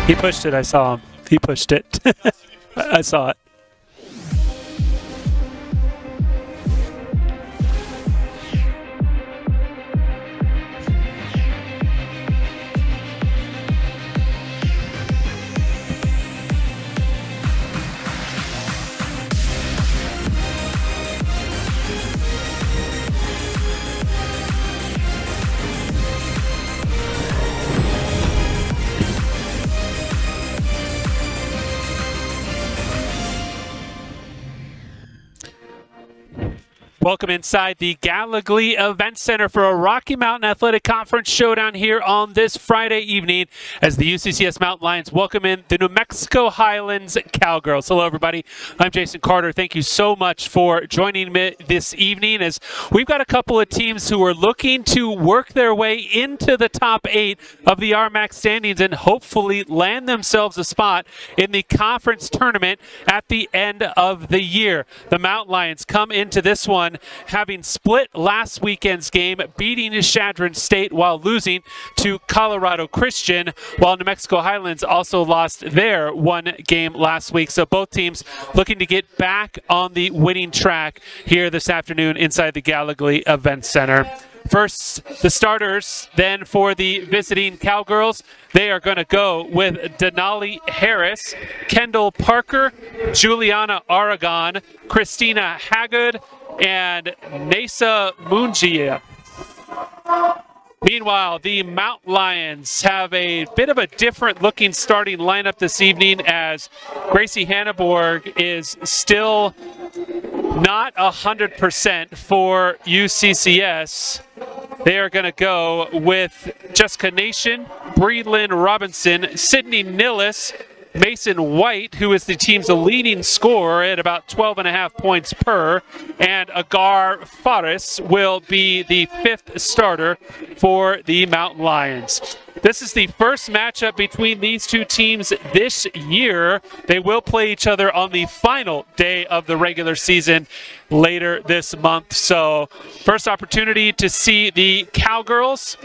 He pushed it. I saw him. He pushed it. I saw it. Welcome inside the Gallogly Event Center for a Rocky Mountain Athletic Conference showdown here on this Friday evening as the UCCS Mountain Lions welcome in the New Mexico Highlands Cowgirls. Hello, everybody. I'm Jason Carter. Thank you so much for joining me this evening as we've got a couple of teams who are looking to work their way into the top 8 of the RMAC standings and hopefully land themselves a spot in the conference tournament at the end of the year. The Mountain Lions come into this one having split last weekend's game, beating Chadron State while losing to Colorado Christian, while New Mexico Highlands also lost their one game last week. So both teams looking to get back on the winning track here this afternoon inside the Gallogly Event Center. First, the starters, then for the visiting Cowgirls, they are going to go with Denali Harris, Kendall Parker, Juliana Aragon, Christina Haggard, and Nasa Mungia. Meanwhile, the Mountain Lions have a bit of a different looking starting lineup this evening as Gracie Hanneborg is still not 100% for UCCS. They are going to go with Jessica Nation, Breedlyn Robinson, Sydney Nillis, Mason White, who is the team's leading scorer at about 12.5 points per, and Agar Faris will be the 5th starter for the Mountain Lions. This is the first matchup between these two teams this year. They will play each other on the final day of the regular season later this month. So, first opportunity to see the Cowgirls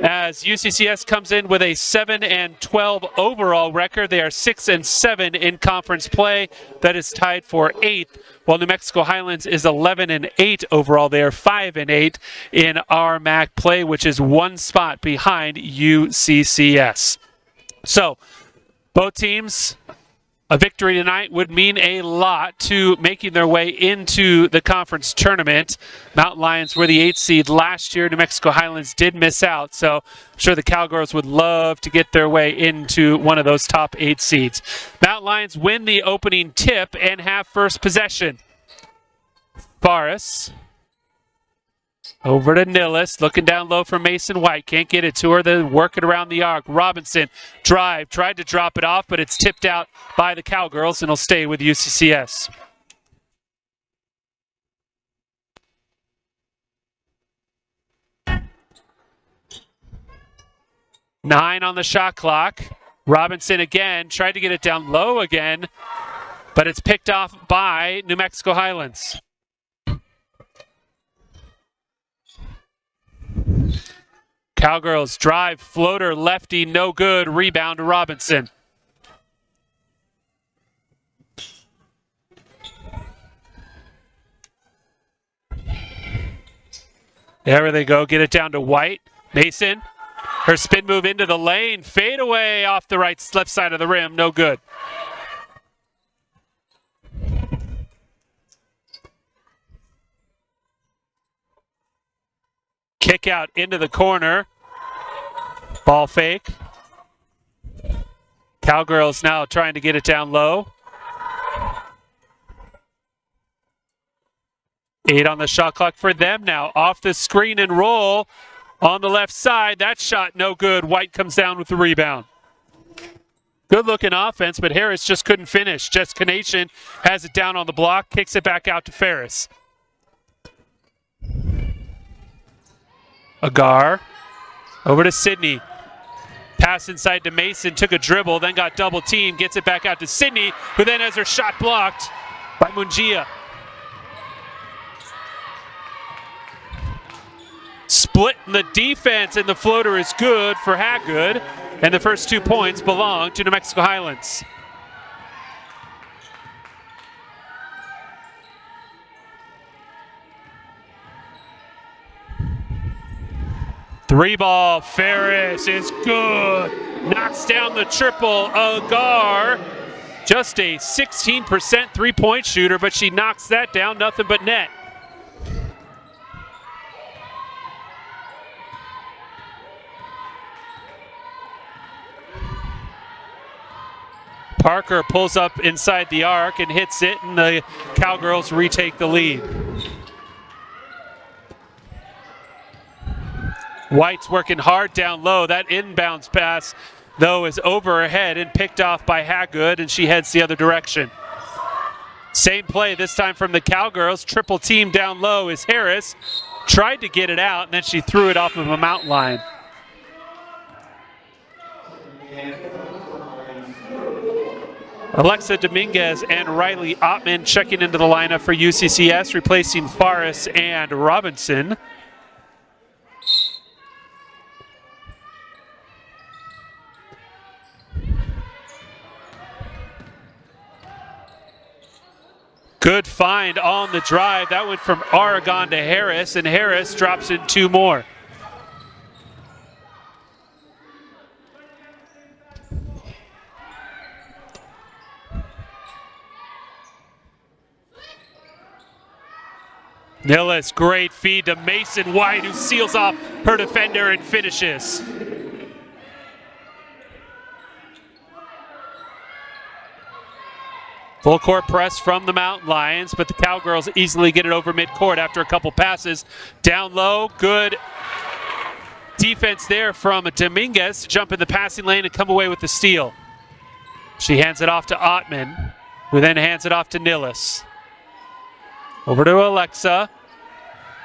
as UCCS comes in with a 7-12 overall record. They are 6-7 in conference play. That is tied for 8th, while New Mexico Highlands is 11-8 overall. They are 5-8 in RMAC play, which is one spot behind UCCS. So, both teams, a victory tonight would mean a lot to making their way into the conference tournament. Mountain Lions were the 8th seed last year. New Mexico Highlands did miss out, so I'm sure the Cowgirls would love to get their way into one of those top 8 seeds. Mountain Lions win the opening tip and have first possession. Faris over to Nillis, looking down low for Mason White. Can't get it to her. They're working around the arc. Robinson, drive, tried to drop it off, but it's tipped out by the Cowgirls and will stay with UCCS. Nine on the shot clock. Robinson again, tried to get it down low again, but it's picked off by New Mexico Highlands. Cowgirls drive, floater, lefty, no good. Rebound to Robinson. There they go. Get it down to White. Mason. Her spin move into the lane. Fade away off the left side of the rim. No good. Kick out into the corner. Ball fake. Cowgirls now trying to get it down low. 8 on the shot clock for them now. Off the screen and roll on the left side. That shot no good. White comes down with the rebound. Good looking offense, but Harris just couldn't finish. Jessica Nation has it down on the block, kicks it back out to Ferris. Agar over to Sydney. Pass inside to Mason, took a dribble, then got double teamed, gets it back out to Sydney, who then has her shot blocked by Mungia. Split in the defense, and the floater is good for Haggard. and the first 2 points belong to New Mexico Highlands. Three ball, Ferris is good. Knocks down the triple, Agar. Just a 16% three-point shooter, but she knocks that down, nothing but net. Parker pulls up inside the arc and hits it, and the Cowgirls retake the lead. White's working hard down low. That inbounds pass, though, is over her head and picked off by Hagood, and she heads the other direction. Same play this time from the Cowgirls. Triple team down low is Harris. Tried to get it out, and then she threw it off of a mountain line. Alexa Dominguez and Riley Ottman checking into the lineup for UCCS, replacing Faris and Robinson. Good find on the drive. That went from Aragon to Harris, and Harris drops in 2 more. Nillis, great feed to Mason White, who seals off her defender and finishes. Full court press from the Mountain Lions, but the Cowgirls easily get it over midcourt after a couple passes. Down low, good defense there from Dominguez to jump in the passing lane and come away with the steal. She hands it off to Ottman, who then hands it off to Nillis. Over to Alexa.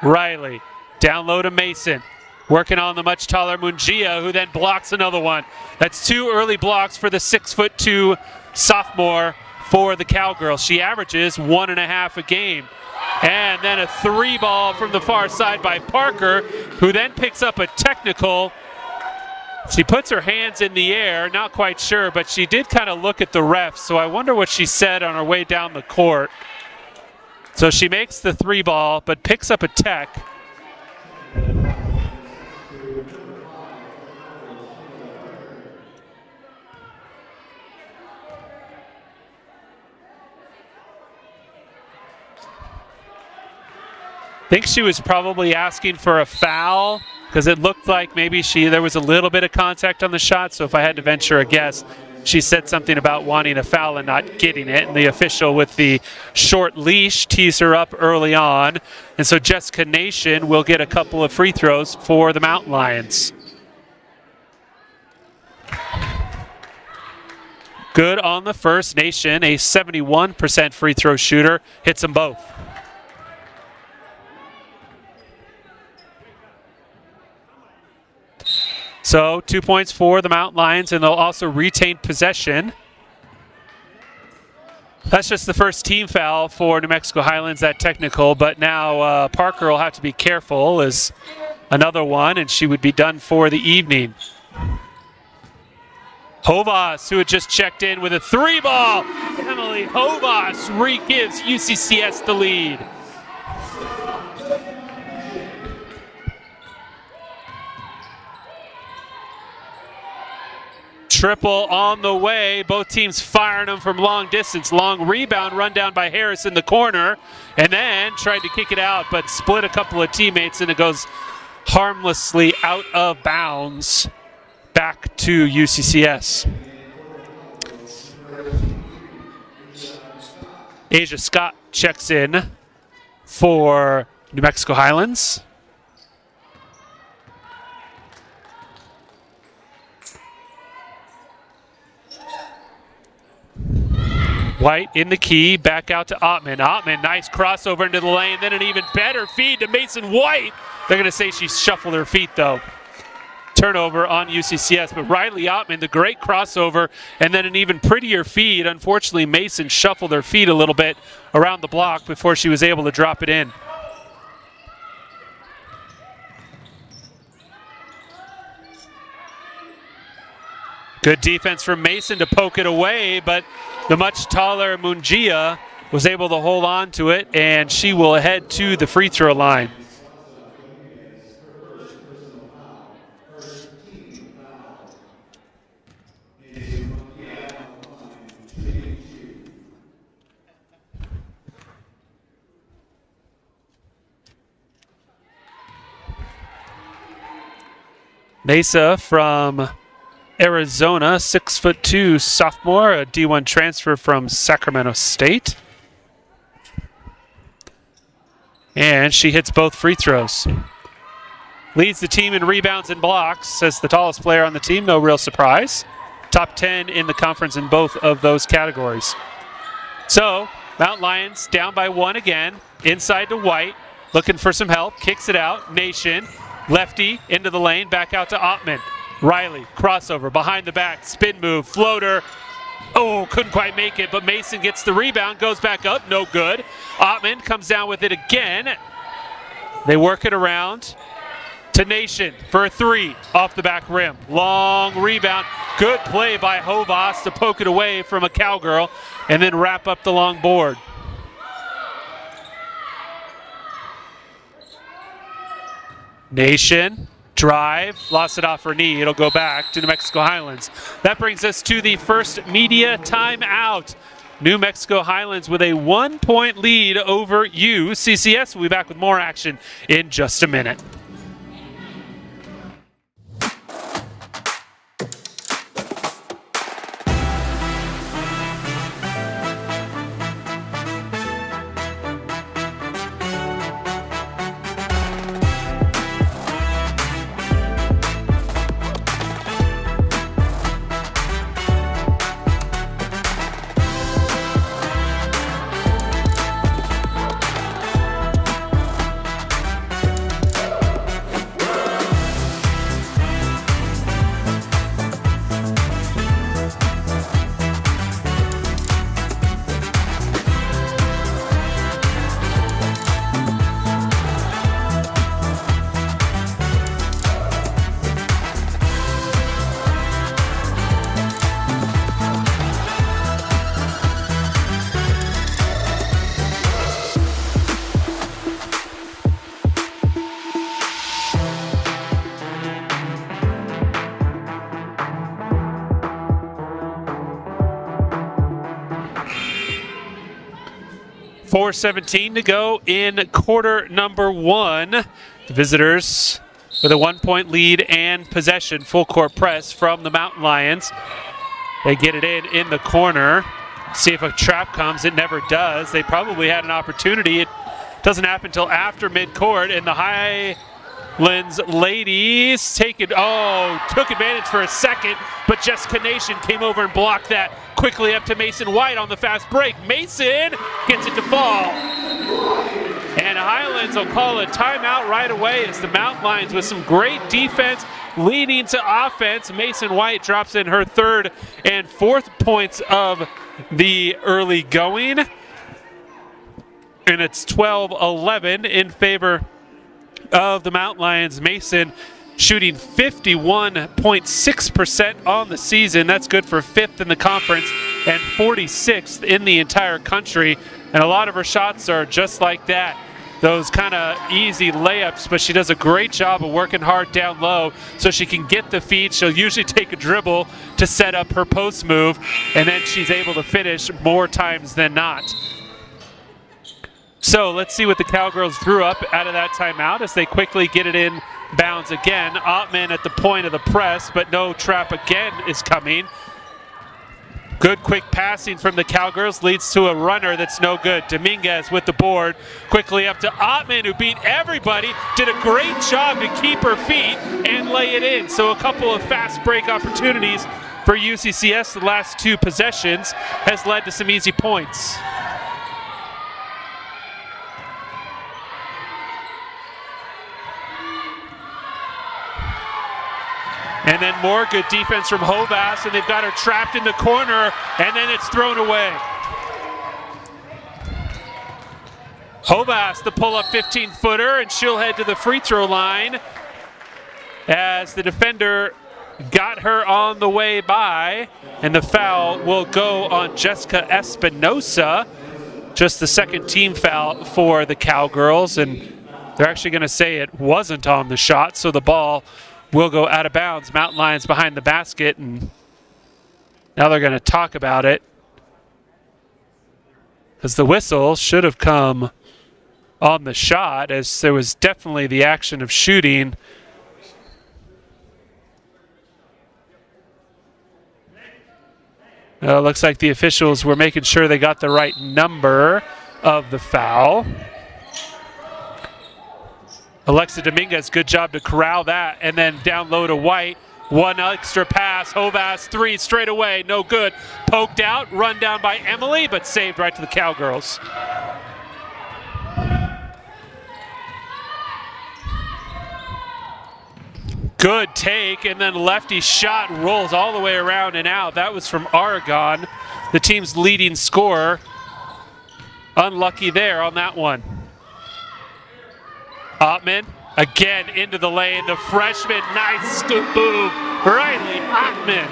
Riley, down low to Mason. Working on the much taller Mungia, who then blocks another one. That's 2 early blocks for the 6'2" sophomore for the Cowgirls. She averages 1.5 a game. And then a 3 ball from the far side by Parker, who then picks up a technical. She puts her hands in the air, not quite sure, but she did kind of look at the refs, so I wonder what she said on her way down the court. So she makes the 3 ball, but picks up a tech. I think she was probably asking for a foul because it looked like maybe there was a little bit of contact on the shot. So if I had to venture a guess, she said something about wanting a foul and not getting it, and the official with the short leash tees her up early on. And so Jessica Nation will get a couple of free throws for the Mountain Lions. Good on the first. Nation, a 71% free throw shooter, hits them both. So 2 points for the Mountain Lions, and they'll also retain possession. That's just the first team foul for New Mexico Highlands, that technical, but now Parker will have to be careful as another one, and she would be done for the evening. Hovas, who had just checked in with a 3 ball. Emily Hovas gives UCCS the lead. Triple on the way. Both teams firing them from long distance. Long rebound, run down by Harris in the corner, and then tried to kick it out, but split a couple of teammates, and it goes harmlessly out of bounds back to UCCS. Asia Scott checks in for New Mexico Highlands. White in the key, back out to Ottman. Ottman, nice crossover into the lane, then an even better feed to Mason White. They're going to say she shuffled her feet, though. Turnover on UCCS, but Riley Ottman, the great crossover, and then an even prettier feed. Unfortunately, Mason shuffled her feet a little bit around the block before she was able to drop it in. Good defense from Mason to poke it away, but the much taller Mungia was able to hold on to it, and she will head to the free throw line. Mesa from Arizona, 6'2" sophomore, a D1 transfer from Sacramento State. And she hits both free throws. Leads the team in rebounds and blocks as the tallest player on the team, no real surprise. Top 10 in the conference in both of those categories. So, Mount Lions down by 1 again, inside to White, looking for some help, kicks it out, Nation, lefty into the lane, back out to Ottman. Riley, crossover, behind the back, spin move, floater. Oh, couldn't quite make it, but Mason gets the rebound, goes back up, no good. Ottman comes down with it again. They work it around to Nation for a 3 off the back rim. Long rebound, good play by Hovas to poke it away from a Cowgirl and then wrap up the long board. Nation, drive, lost it off her knee. It'll go back to New Mexico Highlands. That brings us to the first media timeout. New Mexico Highlands with a 1-point lead over UCCS. We'll be back with more action in just a minute. .4:17 to go in quarter number 1. The visitors with a 1-point lead and possession. Full court press from the Mountain Lions. They get it in the corner. See if a trap comes. It never does. They probably had an opportunity. It doesn't happen until after midcourt, and the Highlands ladies took advantage for a second, but Jessica Nation came over and blocked that. Quickly up to Mason White on the fast break. Mason gets it to fall. And Highlands will call a timeout right away as the Mountain Lions with some great defense leading to offense. Mason White drops in her 3rd and 4th points of the early going. And it's 12-11 in favor of the Mountain Lions. Mason shooting 51.6% on the season. That's good for 5th in the conference and 46th in the entire country. And a lot of her shots are just like that. Those kind of easy layups, but she does a great job of working hard down low so she can get the feed. She'll usually take a dribble to set up her post move, and then she's able to finish more times than not. So let's see what the Cowgirls drew up out of that timeout as they quickly get it in bounds again. Ottman at the point of the press, but no trap again is coming. Good quick passing from the Cowgirls leads to a runner that's no good. Dominguez with the board. Quickly up to Ottman, who beat everybody. Did a great job to keep her feet and lay it in. So a couple of fast break opportunities for UCCS. The last 2 possessions has led to some easy points. And then more good defense from Hovas, and they've got her trapped in the corner, and then it's thrown away. Hovas, the pull-up 15-footer, and she'll head to the free throw line as the defender got her on the way by, and the foul will go on Jessica Espinosa. Just the second team foul for the Cowgirls, and they're actually going to say it wasn't on the shot, so the ball will go out of bounds. Mountain Lions behind the basket, and now they're going to talk about it, because the whistle should have come on the shot, as there was definitely the action of shooting. Looks like the officials were making sure they got the right number of the foul. Alexa Dominguez, good job to corral that, and then down low to White. One extra pass, Hovas, three straight away, no good. Poked out, run down by Emily, but saved right to the Cowgirls. Good take, and then lefty shot rolls all the way around and out. That was from Aragon, the team's leading scorer. Unlucky there on that one. Ottman again into the lane. The freshman, nice scoop move. Riley Ottman.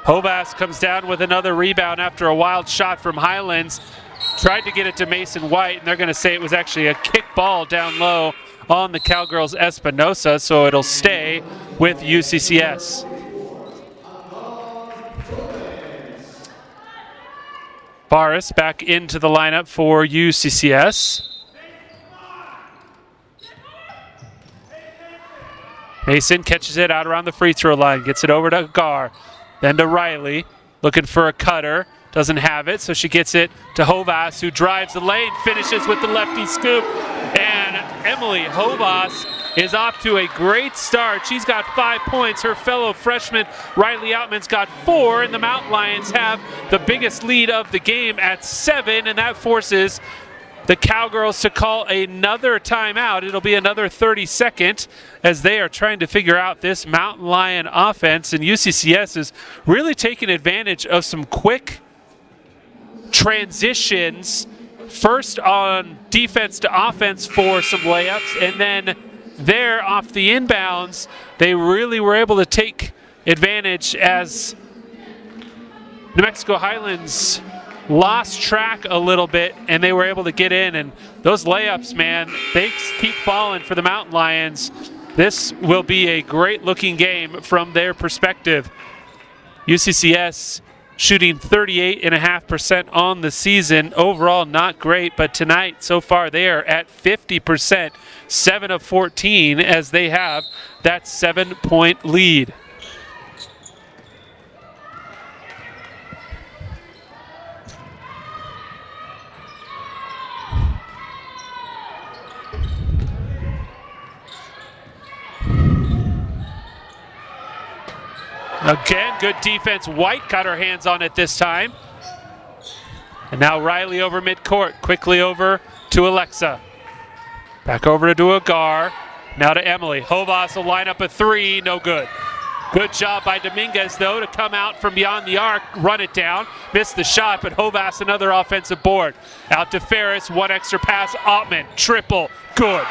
Hovas comes down with another rebound after a wild shot from Highlands. Tried to get it to Mason White, and they're going to say it was actually a kick ball down low on the Cowgirls' Espinosa, so it'll stay with UCCS. Barris back into the lineup for UCCS. Mason catches it out around the free throw line, gets it over to Gar. Then to Riley, looking for a cutter. Doesn't have it, so she gets it to Hovas, who drives the lane, finishes with the lefty scoop. And Emily Hovas is off to a great start. She's got 5 points. Her fellow freshman, Riley Outman's got 4, and the Mountain Lions have the biggest lead of the game at 7, and that forces the Cowgirls to call another timeout. It'll be another 30-second as they are trying to figure out this Mountain Lion offense, and UCCS is really taking advantage of some quick transitions, first on defense to offense for some layups, and then there off the inbounds, they really were able to take advantage as New Mexico Highlands lost track a little bit, and they were able to get in, and those layups, man, they keep falling for the Mountain Lions. This will be a great looking game from their perspective. UCCS shooting 38.5% on the season. Overall, not great, but tonight, so far, they are at 50%, 7 of 14, as they have that 7-point lead. Again, good defense. White got her hands on it this time. And now Riley over midcourt. Quickly over to Alexa. Back over to Agar. Now to Emily. Hovas will line up a three. No good. Good job by Dominguez, though, to come out from beyond the arc, run it down. Missed the shot, but Hovas another offensive board. Out to Ferris. One extra pass. Ottman. Triple. Good.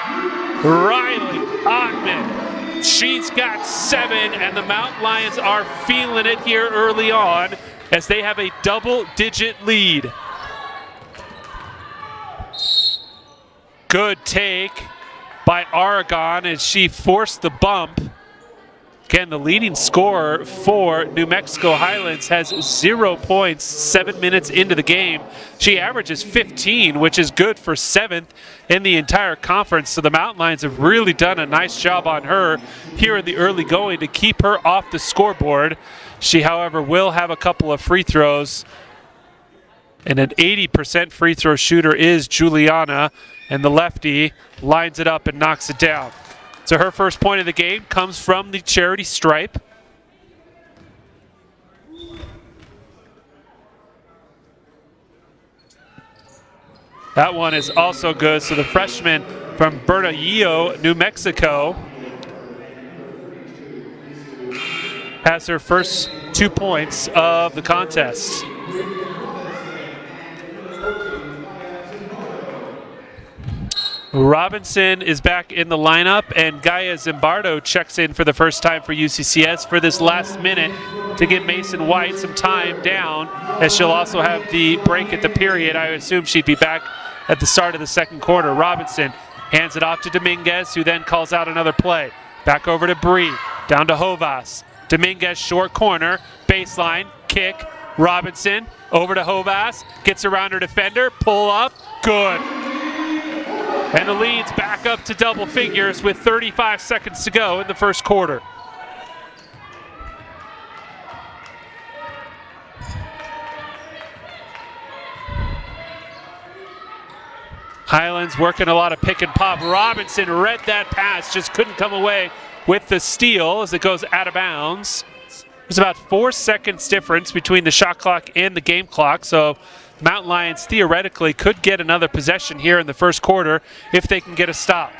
Riley Ottman. She's got 7, and the Mountain Lions are feeling it here early on as they have a double-digit lead. Good take by Aragon as she forced the bump. Again, the leading scorer for New Mexico Highlands has 0 points 7 minutes into the game. She averages 15, which is good for 7th in the entire conference. So the Mountain Lions have really done a nice job on her here in the early going to keep her off the scoreboard. She, however, will have a couple of free throws. And an 80% free throw shooter is Juliana, and the lefty lines it up and knocks it down. So her first point of the game comes from the charity stripe. That one is also good. So the freshman from Bernalillo, New Mexico, has her first 2 points of the contest. Robinson is back in the lineup, and Gaia Zimbardo checks in for the first time for UCCS for this last minute to give Mason White some time down, as she'll also have the break at the period. I assume she'd be back at the start of the second quarter. Robinson hands it off to Dominguez, who then calls out another play. Back over to Bree, down to Hovas. Dominguez, short corner, baseline, kick. Robinson over to Hovas, gets around her defender, pull up, good. And the lead's back up to double figures with 35 seconds to go in the first quarter. Highlands working a lot of pick and pop. Robinson read that pass, just couldn't come away with the steal as it goes out of bounds. There's about 4 seconds difference between the shot clock and the game clock, so Mountain Lions theoretically could get another possession here in the first quarter if they can get a stop.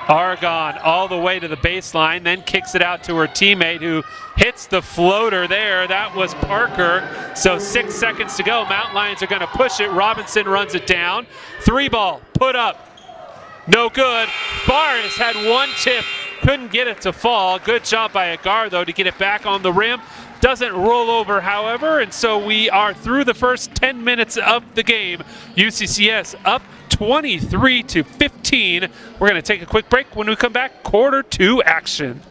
Aragon all the way to the baseline, then kicks it out to her teammate who hits the floater there. That was Parker. So 6 seconds to go. Mountain Lions are going to push it. Robinson runs it down. 3-ball, put up. No good. Barnes had one tip. Couldn't get it to fall. Good job by Agar, though, to get it back on the rim. Doesn't roll over, however, and so we are through the first 10 minutes of the game. UCCS up 23-15. We're going to take a quick break. When we come back, quarter 2 action.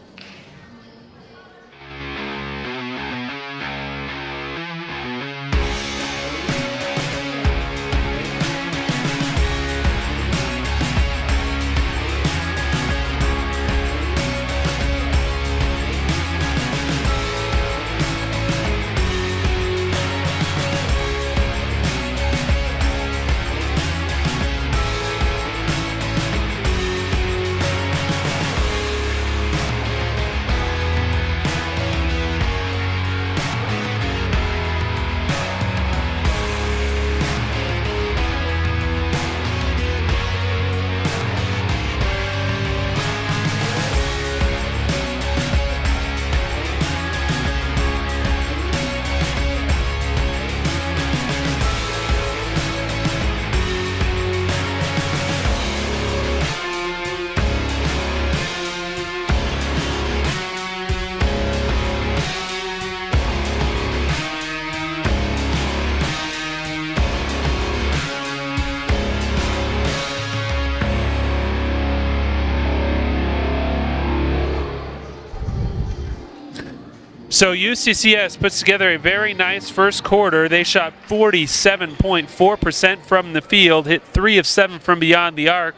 So UCCS puts together a very nice first quarter. They shot 47.4% from the field, hit 3 of 7 from beyond the arc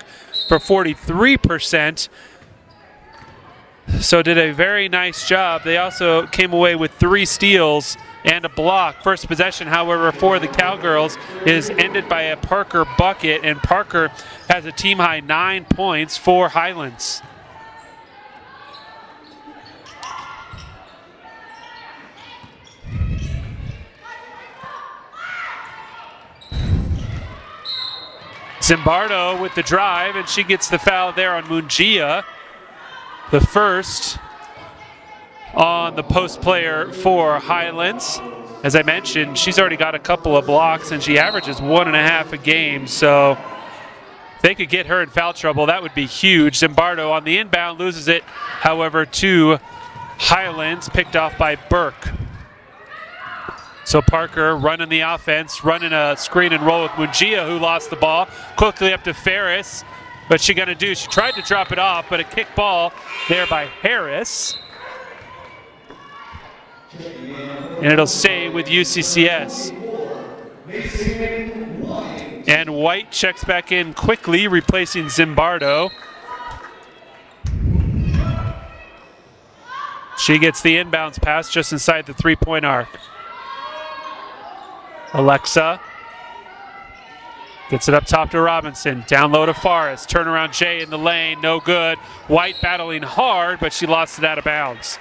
for 43%. So did a very nice job. They also came away with 3 steals and a block. First possession, however, for the Cowgirls is ended by a Parker bucket, and Parker has a team-high 9 points for Highlands. Zimbardo with the drive, and she gets the foul there on Mungia. The first on the post player for Highlands. As I mentioned, she's already got a couple of blocks, and she averages 1.5 a game. So if they could get her in foul trouble, that would be huge. Zimbardo on the inbound loses it, however, to Highlands, picked off by Burke. So Parker running the offense, running a screen and roll with Mungia, who lost the ball. Quickly up to Ferris. What's she going to do? She tried to drop it off, but a kick ball there by Harris. And it'll stay with UCCS. And White checks back in quickly, replacing Zimbardo. She gets the inbounds pass just inside the three-point arc. Alexa gets it up top to Robinson. Down low to Forrest. Turnaround Jay in the lane. No good. White battling hard, but she lost it out of bounds.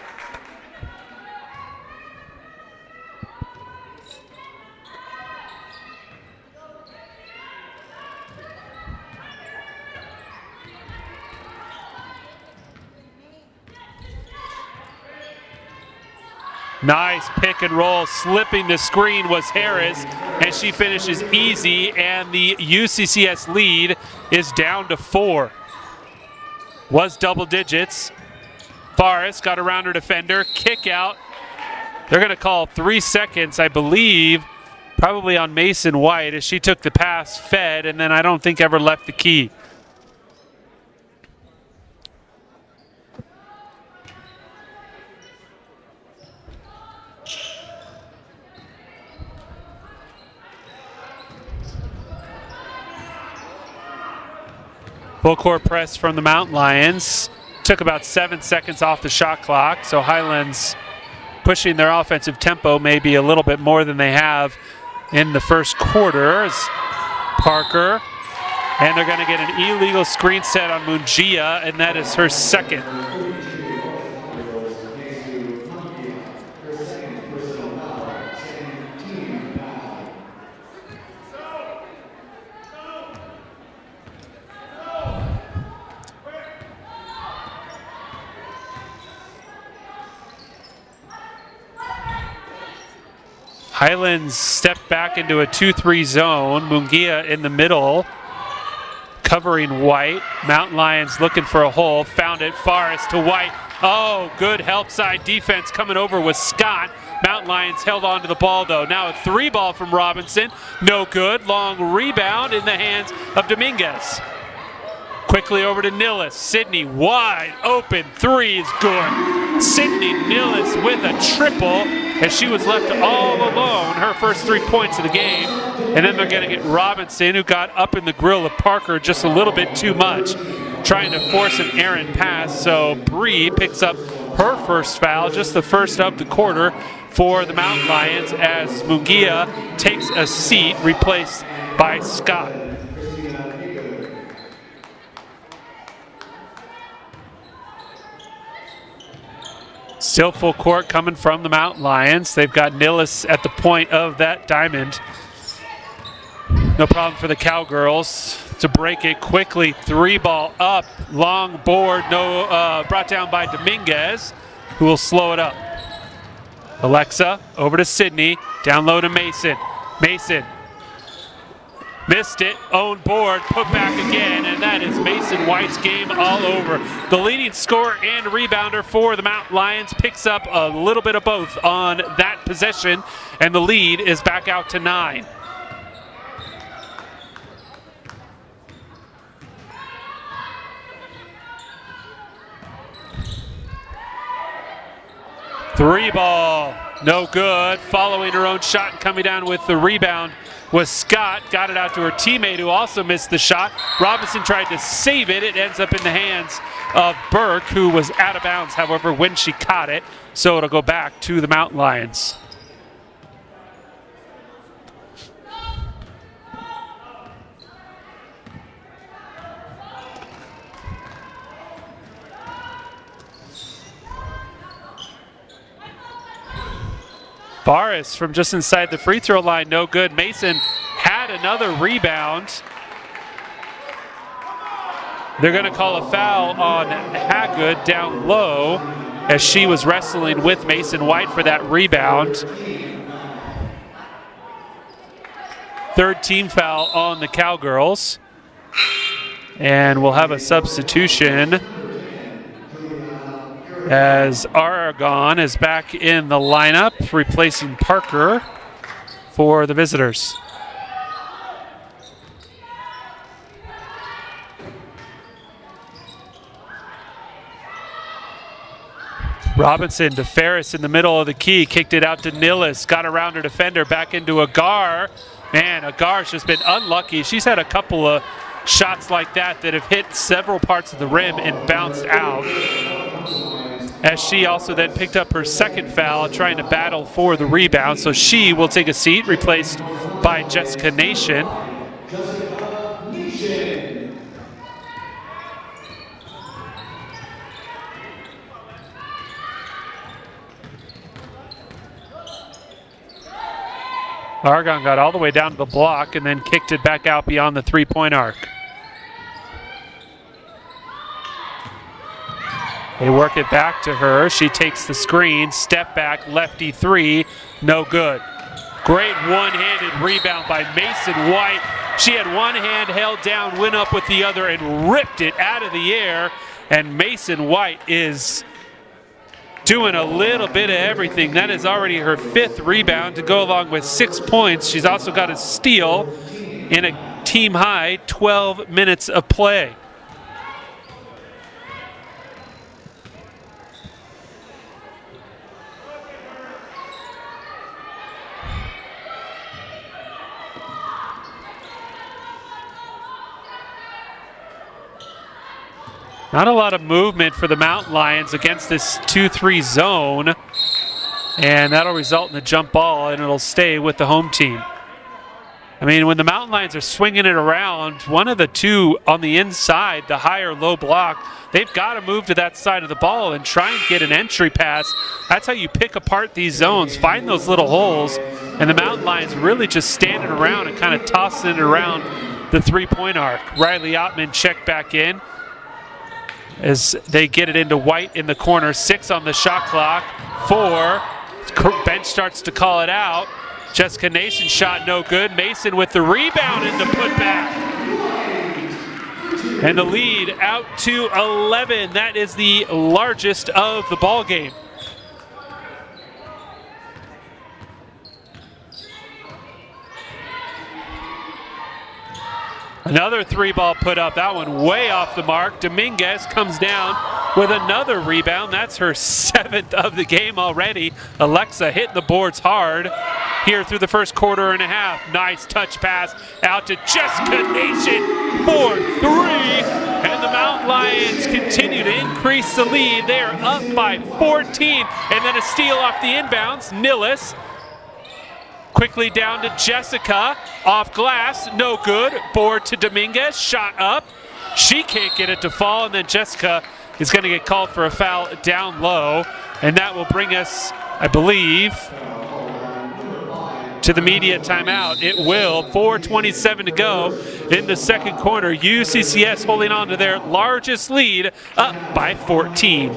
Nice pick and roll. Slipping the screen was Harris, and she finishes easy, and the UCCS lead is down to 4. Was double digits. Forrest got around her defender. Kick out. They're going to call 3 seconds, I believe, probably on Mason White as she took the pass, fed, and then I don't think ever left the key. Full court press from the Mountain Lions. Took about 7 seconds off the shot clock, so Highlands pushing their offensive tempo maybe a little bit more than they have in the first quarter. As Parker, and they're going to get an illegal screen set on Mungia, and that is her second. Highlands stepped back into a 2-3 zone. Mungia in the middle, covering White. Mountain Lions looking for a hole. Found it. Forrest to White. Oh, good help side defense coming over with Scott. Mountain Lions held on to the ball, though. Now a 3-ball from Robinson. No good. Long rebound in the hands of Dominguez. Quickly over to Nillis. Sydney wide open. 3 is good. Sydney Nillis with a triple as she was left all alone. Her first 3 points of the game. And then they're going to get Robinson, who got up in the grill of Parker just a little bit too much, trying to force an errant pass. So Bree picks up her first foul, just the first of the quarter for the Mountain Lions, as Mungia takes a seat, replaced by Scott. Still full court coming from the Mountain Lions. They've got Nillis at the point of that diamond. No problem for the Cowgirls to break it quickly. 3-ball up, long board, brought down by Dominguez, who will slow it up. Alexa over to Sydney, down low to Mason. Mason missed it, own board, put back again, and that is Mason White's game all over. The leading scorer and rebounder for the Mountain Lions picks up a little bit of both on that possession, and the lead is back out to 9. Three-ball, no good. Following her own shot and coming down with the rebound was Scott. Got it out to her teammate, who also missed the shot. Robinson tried to save it. It ends up in the hands of Burke, who was out of bounds, however, when she caught it. So it'll go back to the Mountain Lions. Barris from just inside the free throw line, no good. Mason had another rebound. They're going to call a foul on Hagood down low as she was wrestling with Mason White for that rebound. Third team foul on the Cowgirls. And we'll have a substitution as Aragon is back in the lineup, replacing Parker for the visitors. Robinson to Ferris in the middle of the key, kicked it out to Nillis, got around her defender, back into Agar. Man, Agar's just been unlucky. She's had a couple of shots like that that have hit several parts of the rim and bounced out, as she also then picked up her second foul, trying to battle for the rebound. So she will take a seat, replaced by Jessica Nation. Aragon got all the way down to the block and then kicked it back out beyond the three-point arc. They work it back to her. She takes the screen, step back, lefty three, no good. Great one-handed rebound by Mason White. She had one hand held down, went up with the other, and ripped it out of the air. And Mason White is doing a little bit of everything. That is already her 5th rebound to go along with 6 points. She's also got a steal in a team-high 12 minutes of play. Not a lot of movement for the Mountain Lions against this 2-3 zone, and that'll result in a jump ball, and it'll stay with the home team. I mean, when the Mountain Lions are swinging it around, one of the two on the inside, the high or low block, they've got to move to that side of the ball and try and get an entry pass. That's how you pick apart these zones, find those little holes, and the Mountain Lions really just standing around and kind of tossing it around the three-point arc. Riley Ottman checked back in as they get it into White in the corner. 6 on the shot clock. 4. Bench starts to call it out. Jessica Nason shot no good. Mason with the rebound and the putback. And the lead out to 11. That is the largest of the ball game. Another 3-ball put up, that one way off the mark. Dominguez comes down with another rebound. That's her 7th of the game already. Alexa hitting the boards hard here through the first quarter and a half. Nice touch pass out to Jessica Nation for 3. And the Mountain Lions continue to increase the lead. They are up by 14. And then a steal off the inbounds. Nillis quickly down to Jessica, off glass, no good. Board to Dominguez, shot up. She can't get it to fall, and then Jessica is going to get called for a foul down low, and that will bring us, I believe, to the media timeout. It will. 4:27 to go in the second quarter. UCCS holding on to their largest lead, up by 14.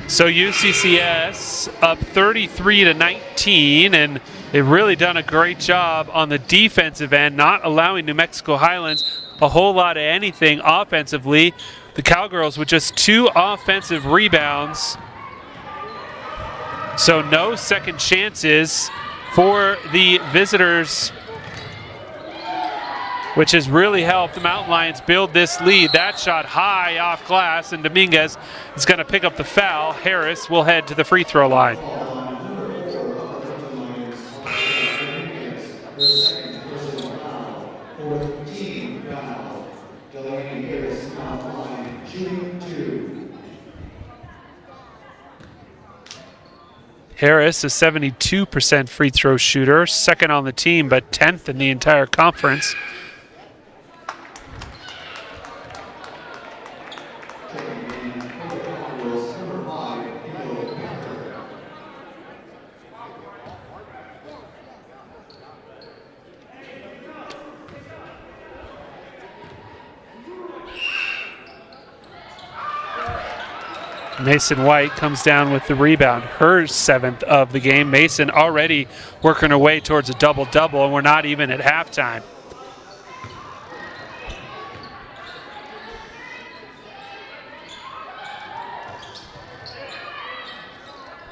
So UCCS up 33-19, and they've really done a great job on the defensive end, not allowing New Mexico Highlands a whole lot of anything offensively. The Cowgirls with just 2 offensive rebounds. So no second chances for the visitors, which has really helped the Mountain Lions build this lead. That shot high off glass, and Dominguez is going to pick up the foul. Harris will head to the free throw line. Harris, a 72% free throw shooter, 2nd on the team, but 10th in the entire conference. Mason White comes down with the rebound, her 7th of the game. Mason already working her way towards a double-double, and we're not even at halftime.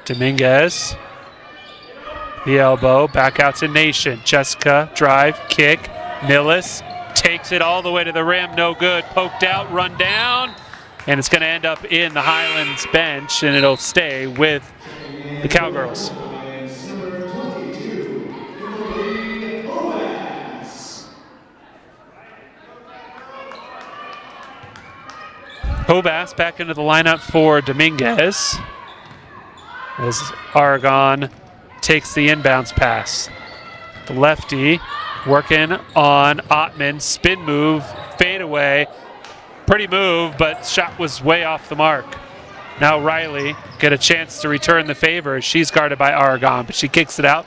Dominguez, the elbow, back out to Nation. Jessica, drive, kick. Nillis takes it all the way to the rim, no good. Poked out, run down, and it's going to end up in the Highlands bench, and it'll stay with the Cowgirls. Hobas back into the lineup for Dominguez as Aragon takes the inbounds pass. The lefty working on Ottman, spin move, fade away. Pretty move, but shot was way off the mark. Now Riley get a chance to return the favor. She's guarded by Aragon, but she kicks it out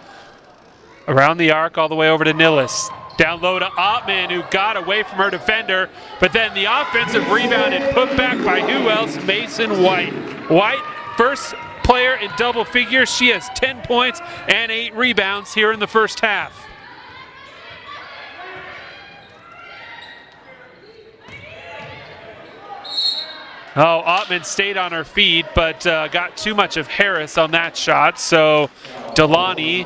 around the arc all the way over to Nillis. Down low to Ottman, who got away from her defender, but then the offensive rebound and put back by who else? Mason White. White, first player in double figures. She has 10 points and 8 rebounds here in the first half. Oh, Ottman stayed on her feet, but got too much of Harris on that shot. So Delaney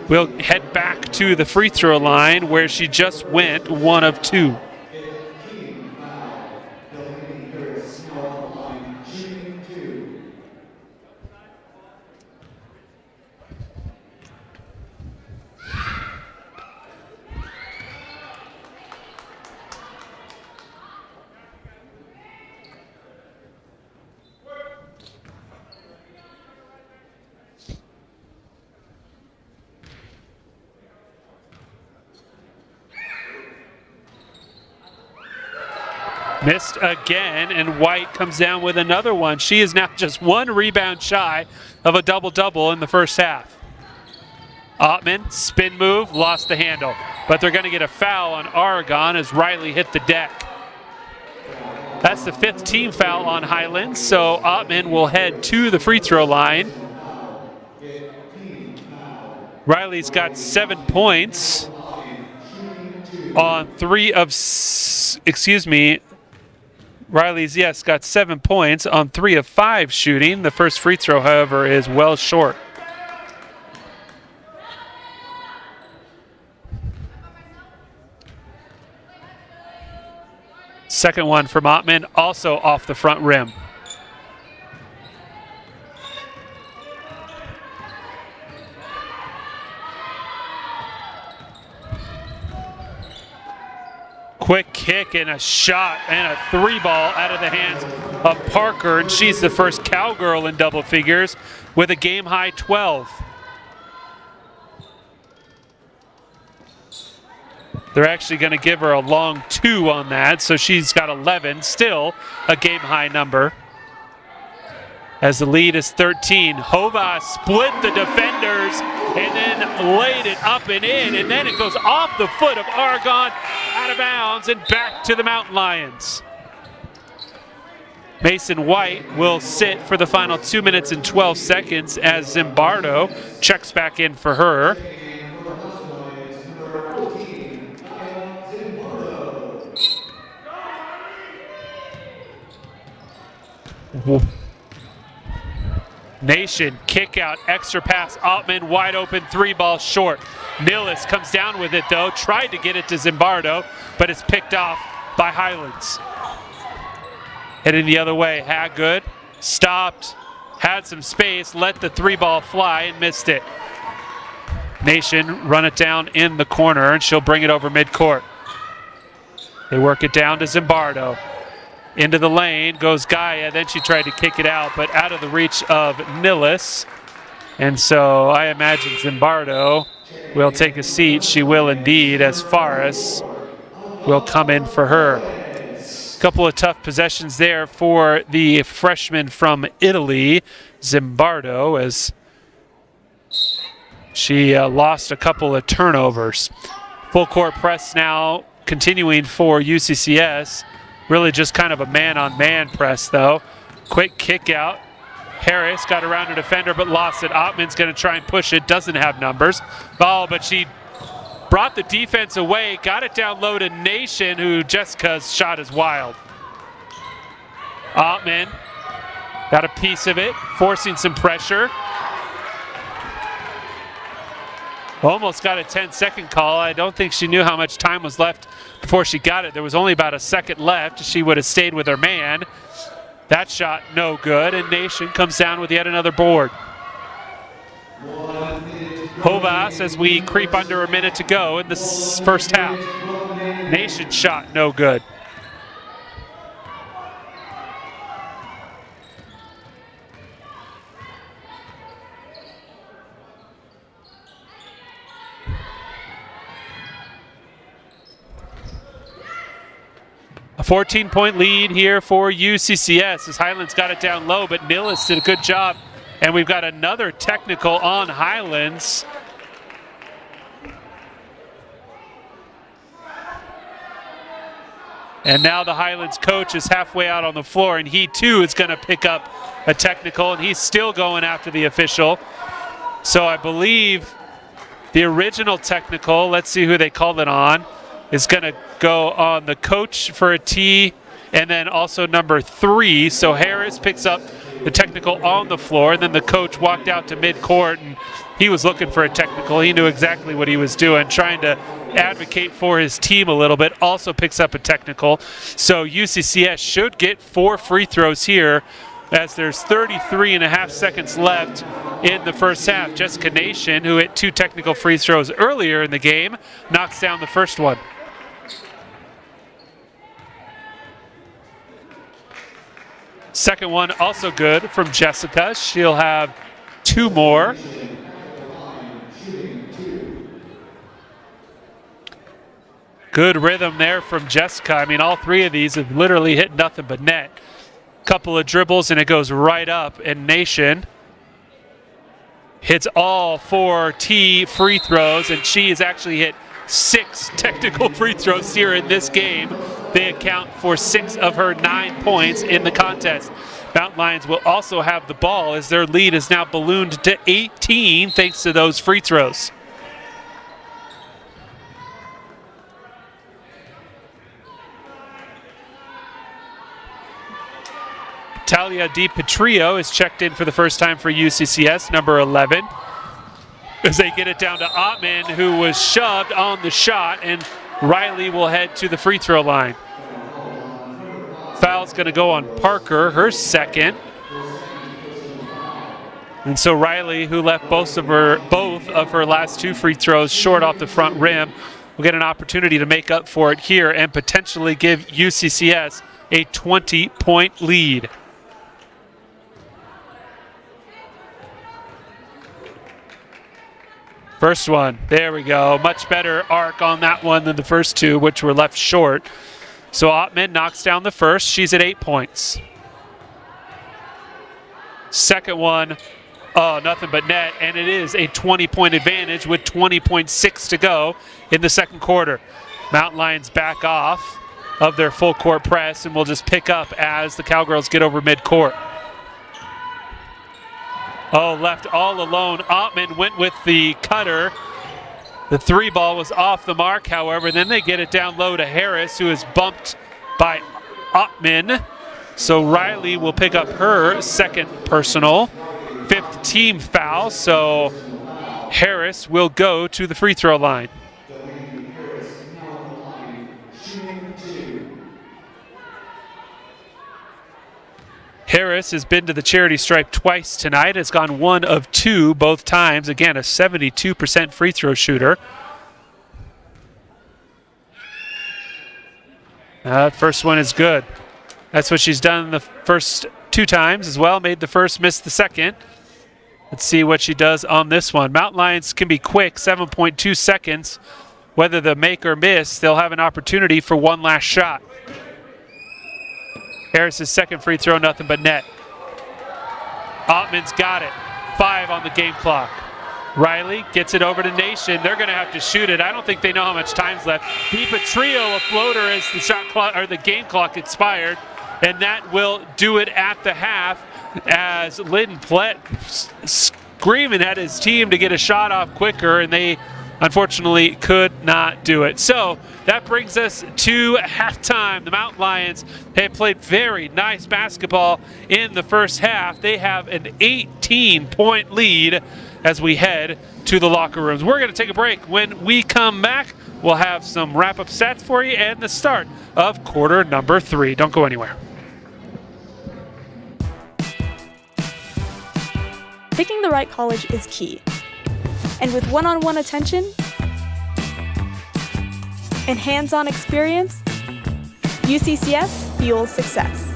will head back to the free throw line where she just went 1 of 2. Missed again, and White comes down with another one. She is now just 1 rebound shy of a double-double in the first half. Ottman, spin move, lost the handle. But they're going to get a foul on Aragon as Riley hit the deck. That's the 5th team foul on Highlands, so Ottman will head to the free throw line. Riley's got 7 points on 3 of, Riley's, yes, got 7 points on 3 of 5 shooting. The first free throw, however, is well short. Second one from Ottman, also off the front rim. Quick kick and a shot and a 3-ball out of the hands of Parker, and she's the first Cowgirl in double figures with a game-high 12. They're actually going to give her a long 2 on that, so she's got 11, still a game-high number. As the lead is 13, Hova split the defenders and then laid it up and in, and then it goes off the foot of Aragon, out of bounds, and back to the Mountain Lions. Mason White will sit for the final 2 minutes and 12 seconds as Zimbardo checks back in for her. Nation, kick out, extra pass, Ottman wide open, 3-ball short. Nillis comes down with it though, tried to get it to Zimbardo, but it's picked off by Highlands. Heading the other way, Haggood stopped, had some space, let the 3-ball fly and missed it. Nation run it down in the corner and she'll bring it over midcourt. They work it down to Zimbardo. Into the lane goes Gaia, then she tried to kick it out, but out of the reach of Nillis. And so I imagine Zimbardo will take a seat. She will indeed, as Faris will come in for her. A couple of tough possessions there for the freshman from Italy, Zimbardo, as she lost a couple of turnovers. Full court press now continuing for UCCS. Really just kind of a man-on-man press, though. Quick kick out Harris got around a defender but lost it. Ottman's going to try and push it, doesn't have numbers. Oh, but she brought the defense away, got it down low to Nation, who Jessica's shot is wild. Ottman got a piece of it, forcing some pressure. Almost got a 10-second call. I don't think she knew how much time was left before she got it. There was only about a second left. She would have stayed with her man. That shot no good, and Nation comes down with yet another board. Hovas as we creep under a minute to go in this first half. Nation shot no good. A 14-point lead here for UCCS as Highlands got it down low, but Nillis did a good job. And we've got another technical on Highlands. And now the Highlands coach is halfway out on the floor, and he too is going to pick up a technical, and he's still going after the official. So I believe the original technical, let's see who they called it on, is going to go on the coach for a tee, and then also number 3. So Harris picks up the technical on the floor, and then the coach walked out to midcourt, and he was looking for a technical. He knew exactly what he was doing, trying to advocate for his team a little bit. Also picks up a technical. So UCCS should get 4 free throws here as there's 33.5 seconds left in the first half. Jessica Nation, who hit 2 technical free throws earlier in the game, knocks down the first one. Second one also good from Jessica. She'll have 2 more. Good rhythm there from Jessica. I mean, all 3 of these have literally hit nothing but net. Couple of dribbles and it goes right up, and Nation hits all 4 tee free throws, and she has actually hit 6 technical free throws here in this game. They account for 6 of her 9 points in the contest. Mountain Lions will also have the ball as their lead is now ballooned to 18 thanks to those free throws. Talia DiPetrio is checked in for the first time for UCCS, number 11. As they get it down to Ottman, who was shoved on the shot, and Riley will head to the free throw line. Foul's going to go on Parker, her second. And so Riley, who left both of her last 2 free throws short off the front rim, will get an opportunity to make up for it here and potentially give UCCS a 20-point lead. First one, there we go. Much better arc on that one than the first 2, which were left short. So Ottman knocks down the first. She's at 8 points. Second one, oh, nothing but net, and it is a 20-point advantage with 20.6 to go in the second quarter. Mountain Lions back off of their full court press, and will just pick up as the Cowgirls get over midcourt. Oh, left all alone. Ottman went with the cutter. The 3 ball was off the mark, however. Then they get it down low to Harris, who is bumped by Ottman. So Riley will pick up her second personal, 5th team foul. So Harris will go to the free throw line. Harris has been to the charity stripe twice tonight, has gone 1 of 2 both times. Again, a 72% free throw shooter. First one is good. That's what she's done the first 2 times as well. Made the first, missed the second. Let's see what she does on this one. Mountain Lions can be quick, 7.2 seconds. Whether they make or miss, they'll have an opportunity for one last shot. Harris's second free throw, nothing but net. Ottman's got it. 5 on the game clock. Riley gets it over to Nation. They're going to have to shoot it. I don't think they know how much time's left. DiPetrio, a floater as the shot clock or the game clock expired, and that will do it at the half. as Lynn Plett screaming at his team to get a shot off quicker, and they unfortunately could not do it. So that brings us to halftime. The Mountain Lions have played very nice basketball in the first half. They have an 18-point lead as we head to the locker rooms. We're going to take a break. When we come back, we'll have some wrap-up stats for you and the start of quarter number 3. Don't go anywhere. Picking the right college is key. And with one-on-one attention and hands-on experience, UCCS fuels success.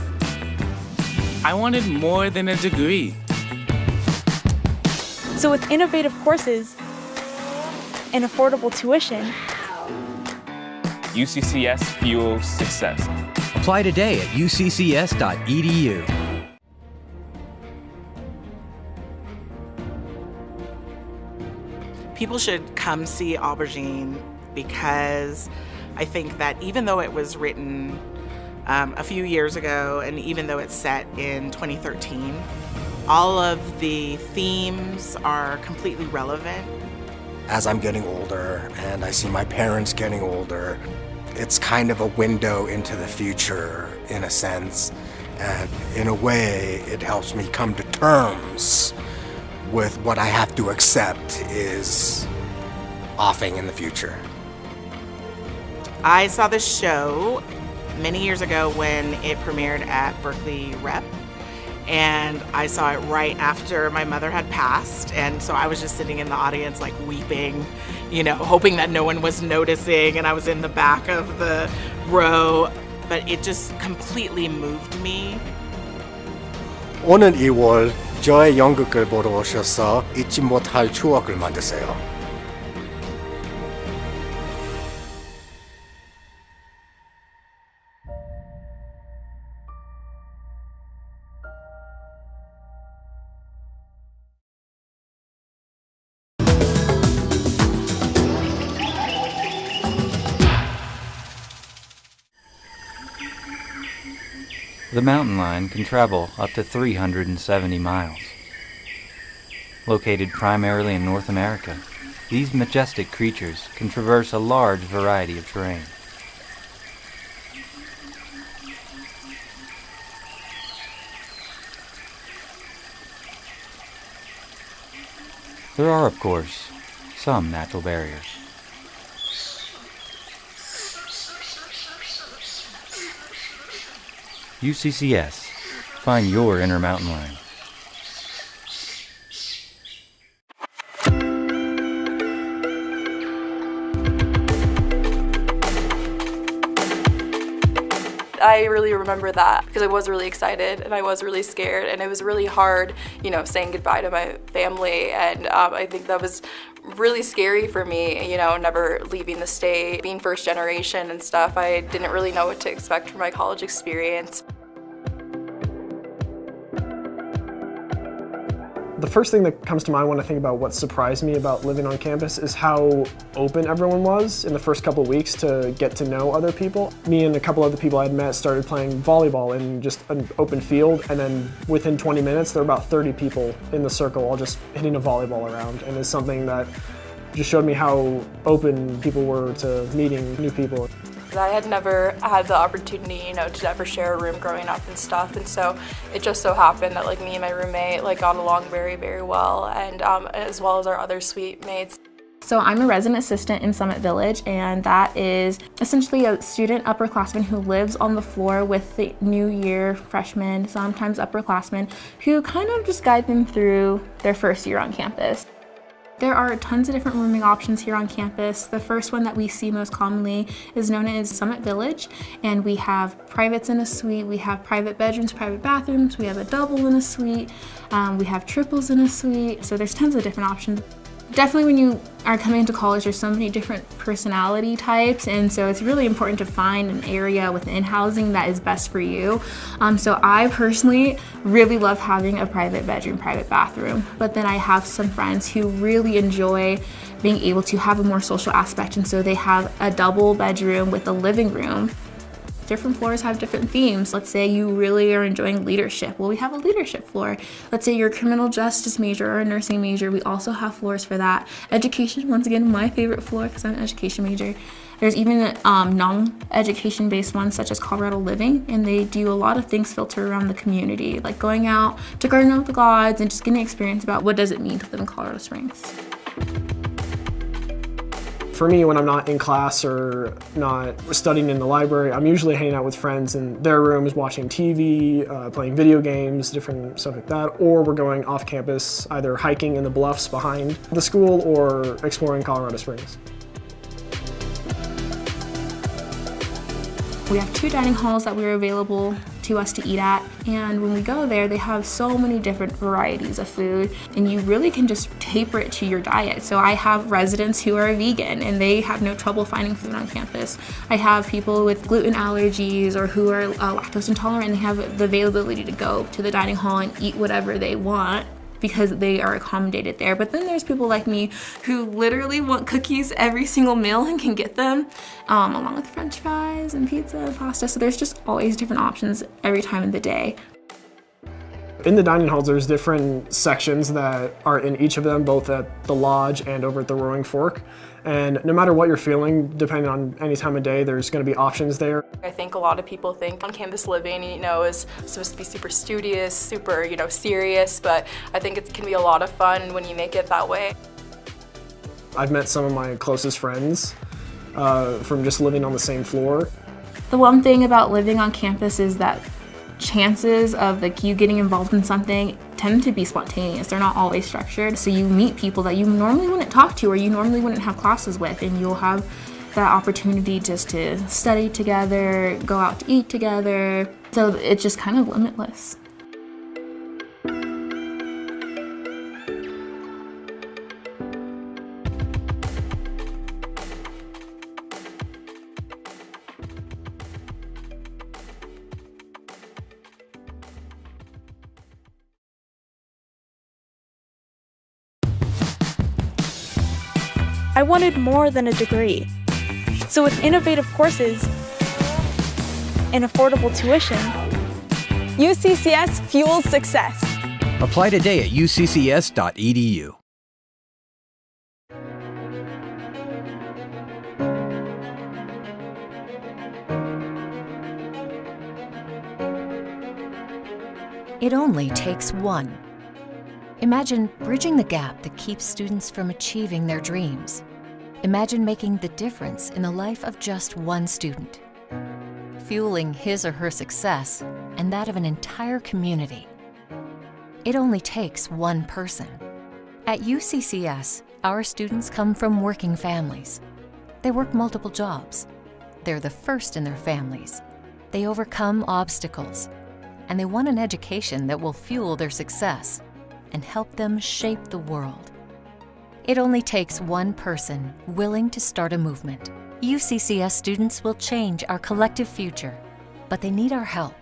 I wanted more than a degree. So with innovative courses and affordable tuition, UCCS fuels success. Apply today at uccs.edu. People should come see Aubergine because I think that even though it was written a few years ago and even though it's set in 2013, all of the themes are completely relevant. As I'm getting older and I see my parents getting older, it's kind of a window into the future in a sense. And in a way, it helps me come to terms with what I have to accept is offing in the future. I saw this show many years ago when it premiered at Berkeley Rep, and I saw it right after my mother had passed, and so I was just sitting in the audience like weeping, you know, hoping that no one was noticing, and I was in the back of the row, but it just completely moved me. 오는 2월 저의 연극을 보러 오셔서 잊지 못할 추억을 만드세요. The mountain lion can travel up to 370 miles. Located primarily in North America, these majestic creatures can traverse a large variety of terrain. There are, of course, some natural barriers. UCCS. Find your inner mountain lion. I really remember that because I was really excited and I was really scared, and it was really hard, you know, saying goodbye to my family, and I think that was really scary for me, you know, never leaving the state, being first generation and stuff. I didn't really know what to expect from my college experience. The first thing that comes to mind when I think about what surprised me about living on campus is how open everyone was in the first couple of weeks to get to know other people. Me and a couple other people I'd met started playing volleyball in just an open field, and then within 20 minutes there were about 30 people in the circle all just hitting a volleyball around, and it's something that just showed me how open people were to meeting new people. I had never had the opportunity, you know, to ever share a room growing up and stuff, and so it just so happened that like me and my roommate like got along very, very well, and as well as our other suite mates. So I'm a resident assistant in Summit Village, and that is essentially a student upperclassman who lives on the floor with the new year freshmen, sometimes upperclassmen, who kind of just guide them through their first year on campus. There are tons of different rooming options here on campus. The first one that we see most commonly is known as Summit Village, and we have privates in a suite, we have private bedrooms, private bathrooms, we have a double in a suite, we have triples in a suite, so there's tons of different options. Definitely when you are coming into college, there's so many different personality types, and so it's really important to find an area within housing that is best for you. So I personally really love having a private bedroom, private bathroom, but then I have some friends who really enjoy being able to have a more social aspect, and so they have a double bedroom with a living room. Different floors have different themes. Let's say you really are enjoying leadership. Well, we have a leadership floor. Let's say you're a criminal justice major or a nursing major. We also have floors for that. Education, once again, my favorite floor because I'm an education major. There's even non-education based ones such as Colorado Living, and they do a lot of things filtered around the community, like going out to garden with the gods and just getting an experience about what does it mean to live in Colorado Springs. For me, when I'm not in class or not studying in the library, I'm usually hanging out with friends in their rooms, watching TV, playing video games, different stuff like that, or we're going off campus, either hiking in the bluffs behind the school or exploring Colorado Springs. We have 2 dining halls that we're available to us to eat at, and when we go there, they have so many different varieties of food, and you really can just taper it to your diet. So I have residents who are vegan, and they have no trouble finding food on campus. I have people with gluten allergies or who are lactose intolerant, and they have the availability to go to the dining hall and eat whatever they want because they are accommodated there. But then there's people like me who literally want cookies every single meal and can get them, along with french fries and pizza and pasta. So there's just always different options every time of the day. In the dining halls, there's different sections that are in each of them, both at the lodge and over at the Roaring Fork. And no matter what you're feeling, depending on any time of day, there's going to be options there. I think a lot of people think on-campus living, is supposed to be super studious, super, serious, but I think it can be a lot of fun when you make it that way. I've met some of my closest friends from just living on the same floor. The one thing about living on campus is that chances of you getting involved in something tend to be spontaneous. They're not always structured. So you meet people that you normally wouldn't talk to or you normally wouldn't have classes with, and you'll have that opportunity just to study together, go out to eat together. So it's just kind of limitless. I wanted more than a degree. So with innovative courses and affordable tuition, UCCS fuels success. Apply today at uccs.edu. It only takes one. Imagine bridging the gap that keeps students from achieving their dreams. Imagine making the difference in the life of just one student, fueling his or her success and that of an entire community. It only takes one person. At UCCS, our students come from working families. They work multiple jobs. They're the first in their families. They overcome obstacles, and they want an education that will fuel their success and help them shape the world. It only takes one person willing to start a movement. UCCS students will change our collective future, but they need our help.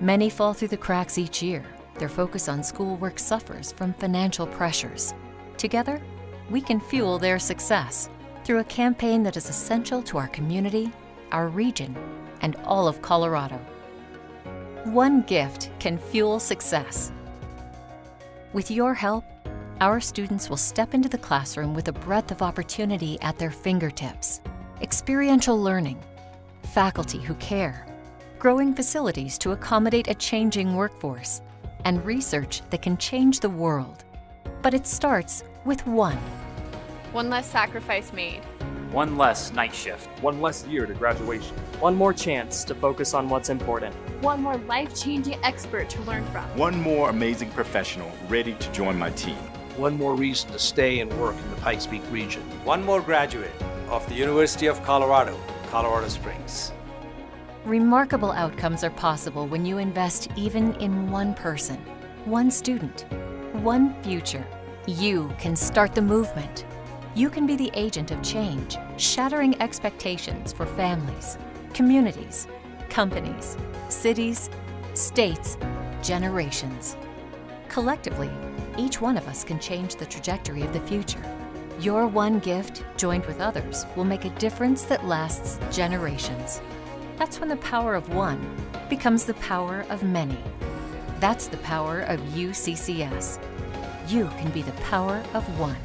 Many fall through the cracks each year. Their focus on schoolwork suffers from financial pressures. Together, we can fuel their success through a campaign that is essential to our community, our region, and all of Colorado. One gift can fuel success. With your help, our students will step into the classroom with a breadth of opportunity at their fingertips. Experiential learning, faculty who care, growing facilities to accommodate a changing workforce, and research that can change the world. But it starts with one. One less sacrifice made. One less night shift. One less year to graduation. One more chance to focus on what's important. One more life-changing expert to learn from. One more amazing professional ready to join my team. One more reason to stay and work in the Pikes Peak region. One more graduate of the University of Colorado, Colorado Springs. Remarkable outcomes are possible when you invest even in one person, one student, one future. You can start the movement. You can be the agent of change, shattering expectations for families, communities, companies, cities, states, generations. Collectively, each one of us can change the trajectory of the future. Your one gift, joined with others, will make a difference that lasts generations. That's when the power of one becomes the power of many. That's the power of UCCS. You can be the power of one.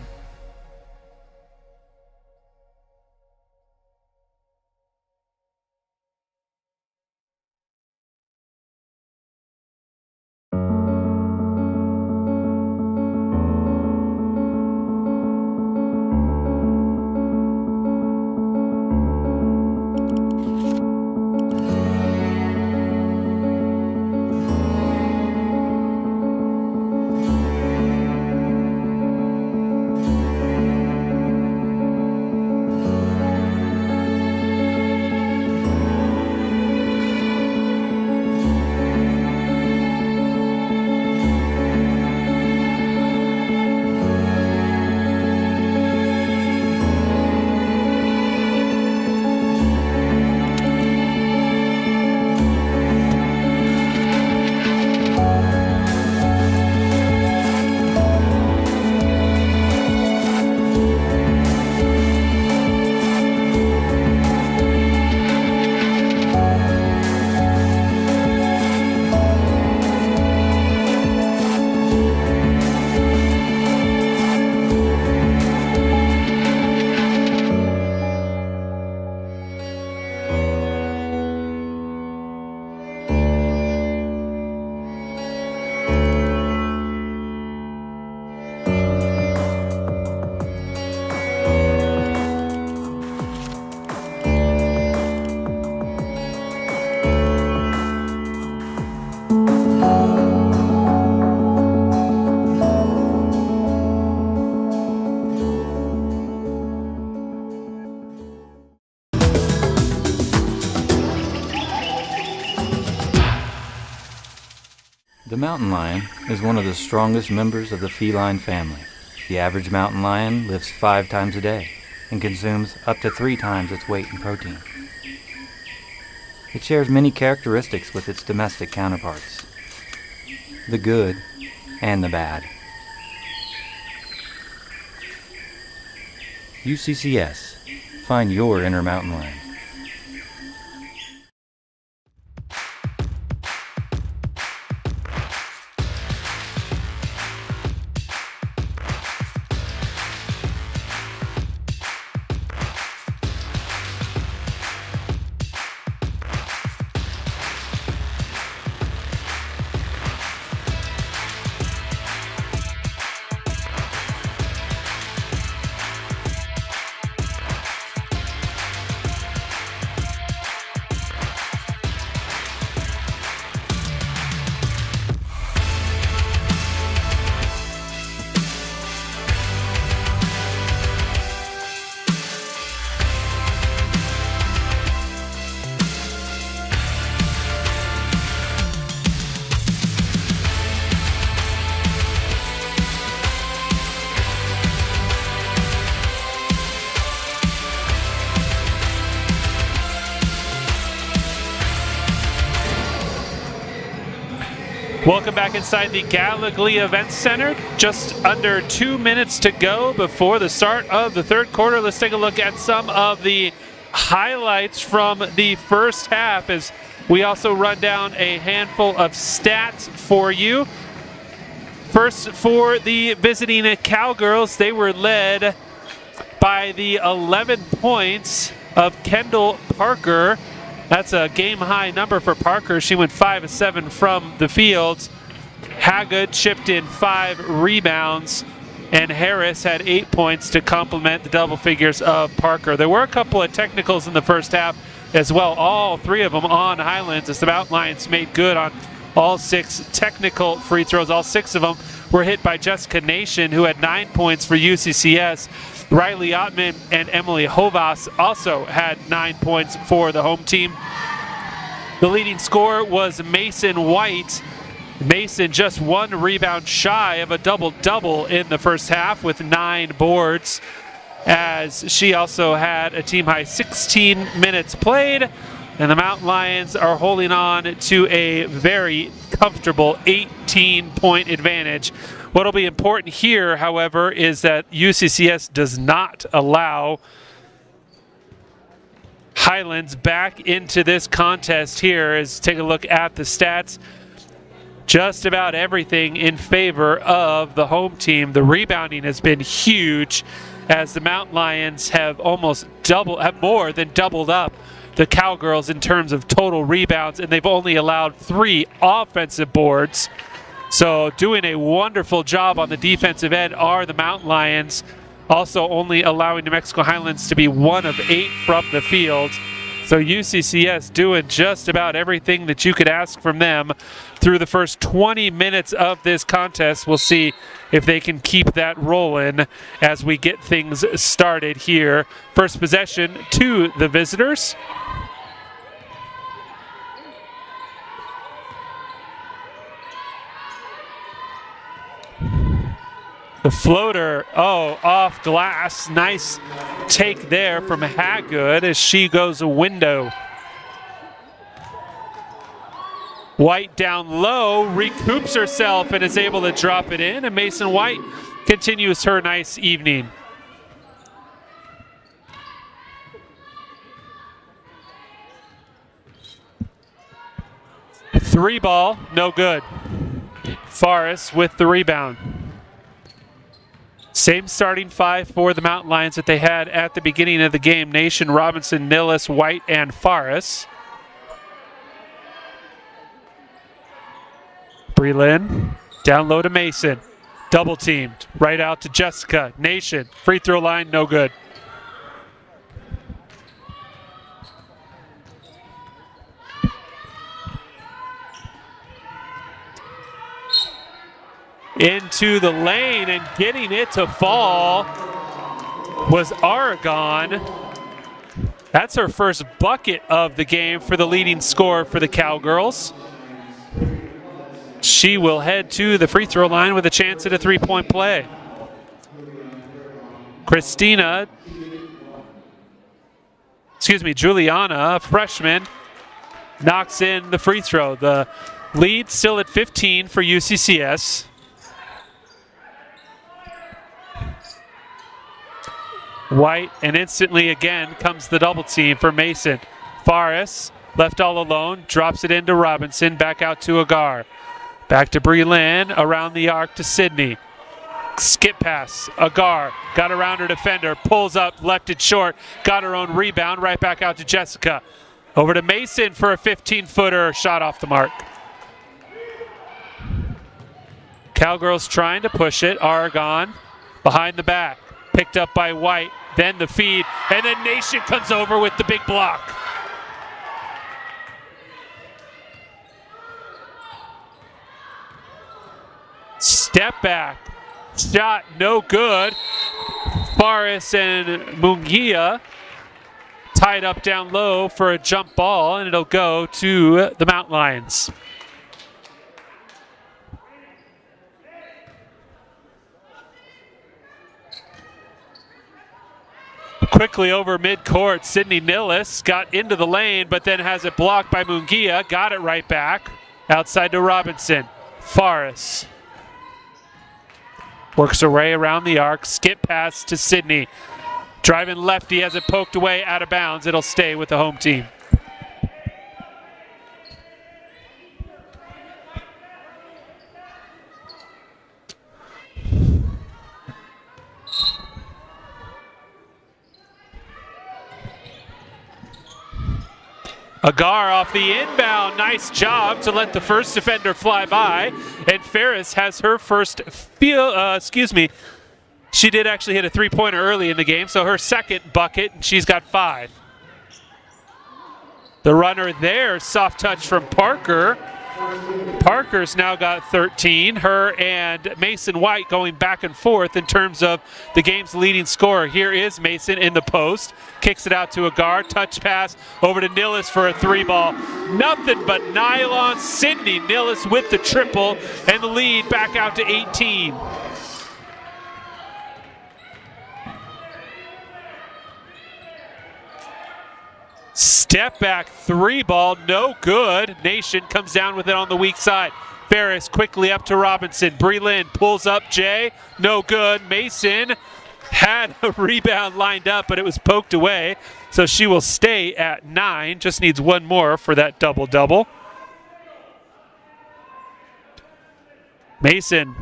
The mountain lion is one of the strongest members of the feline family. The average mountain lion lives 5 times a day and consumes up to 3 times its weight in protein. It shares many characteristics with its domestic counterparts, the good and the bad. UCCS. Find your inner mountain lion. Welcome back inside the Gallogly Event Center. Just under 2 minutes to go before the start of the third quarter. Let's take a look at some of the highlights from the first half as we also run down a handful of stats for you. First, for the visiting Cowgirls, they were led by the 11 points of Kendall Parker. That's a game-high number for Parker. She went 5 of 7 from the field. Haggard chipped in 5 rebounds, and Harris had 8 points to complement the double figures of Parker. There were a couple of technicals in the first half as well, all 3 of them on Highlands, as the Mountain Lions made good on all 6 technical free throws. All 6 of them were hit by Jessica Nation, who had 9 points for UCCS. Riley Ottman and Emily Hovas also had 9 points for the home team. The leading scorer was Mason White. Mason just 1 rebound shy of a double-double in the first half with 9 boards, as she also had a team-high 16 minutes played, and the Mountain Lions are holding on to a very comfortable 18-point advantage. What will be important here, however, is that UCCS does not allow Highlands back into this contest here. As take a look at the stats. Just about everything in favor of the home team. The rebounding has been huge as the Mountain Lions have more than doubled up the Cowgirls in terms of total rebounds, and they've only allowed 3 offensive boards. So doing a wonderful job on the defensive end are the Mountain Lions, also only allowing New Mexico Highlands to be 1 of 8 from the field. So UCCS doing just about everything that you could ask from them through the first 20 minutes of this contest. We'll see if they can keep that rolling as we get things started here. First possession to the visitors. The floater, off glass. Nice take there from Hagood as she goes a window. White down low, recoups herself and is able to drop it in, and Mason White continues her nice evening. Three ball, no good. Forrest with the rebound. Same starting 5 for the Mountain Lions that they had at the beginning of the game. Nation, Robinson, Nillis, White, and Forrest. Breland, down low to Mason. Double teamed, right out to Jessica. Nation, free throw line, no good. Into the lane and getting it to fall was Aragon. That's her first bucket of the game for the leading scorer for the Cowgirls. She will head to the free throw line with a chance at a 3-point play. Juliana, a freshman, knocks in the free throw. The lead still at 15 for UCCS. White, and instantly again comes the double team for Mason. Forrest, left all alone, drops it into Robinson, back out to Agar. Back to Breland, around the arc to Sydney. Skip pass, Agar, got around her defender, pulls up, left it short, got her own rebound, right back out to Jessica. Over to Mason for a 15-footer, shot off the mark. Cowgirls trying to push it, Aragon behind the back, picked up by White, then the feed, and then Nation comes over with the big block. Step back, shot no good. Forrest and Mungia tied up down low for a jump ball, and it'll go to the Mountain Lions. Quickly over midcourt, Sydney Nillis got into the lane, but then has it blocked by Mungia. Got it right back. Outside to Robinson. Forrest. Works her way around the arc. Skip pass to Sydney. Driving lefty, has it poked away out of bounds. It'll stay with the home team. Agar off the inbound. Nice job to let the first defender fly by. And Ferris has her first she did actually hit a 3-pointer early in the game, so her second bucket, and she's got 5. The runner there, soft touch from Parker. Parker's now got 13. Her and Mason White going back and forth in terms of the game's leading scorer. Here is Mason in the post. Kicks it out to Agar. Touch pass over to Nillis for a 3-ball. Nothing but nylon. Sydney Nillis with the triple, and the lead back out to 18. Step back 3-ball, no good. Nation comes down with it on the weak side. Ferris quickly up to Robinson. Breland pulls up Jay, no good. Mason had a rebound lined up, but it was poked away. So she will stay at 9. Just needs one more for that double-double. Mason,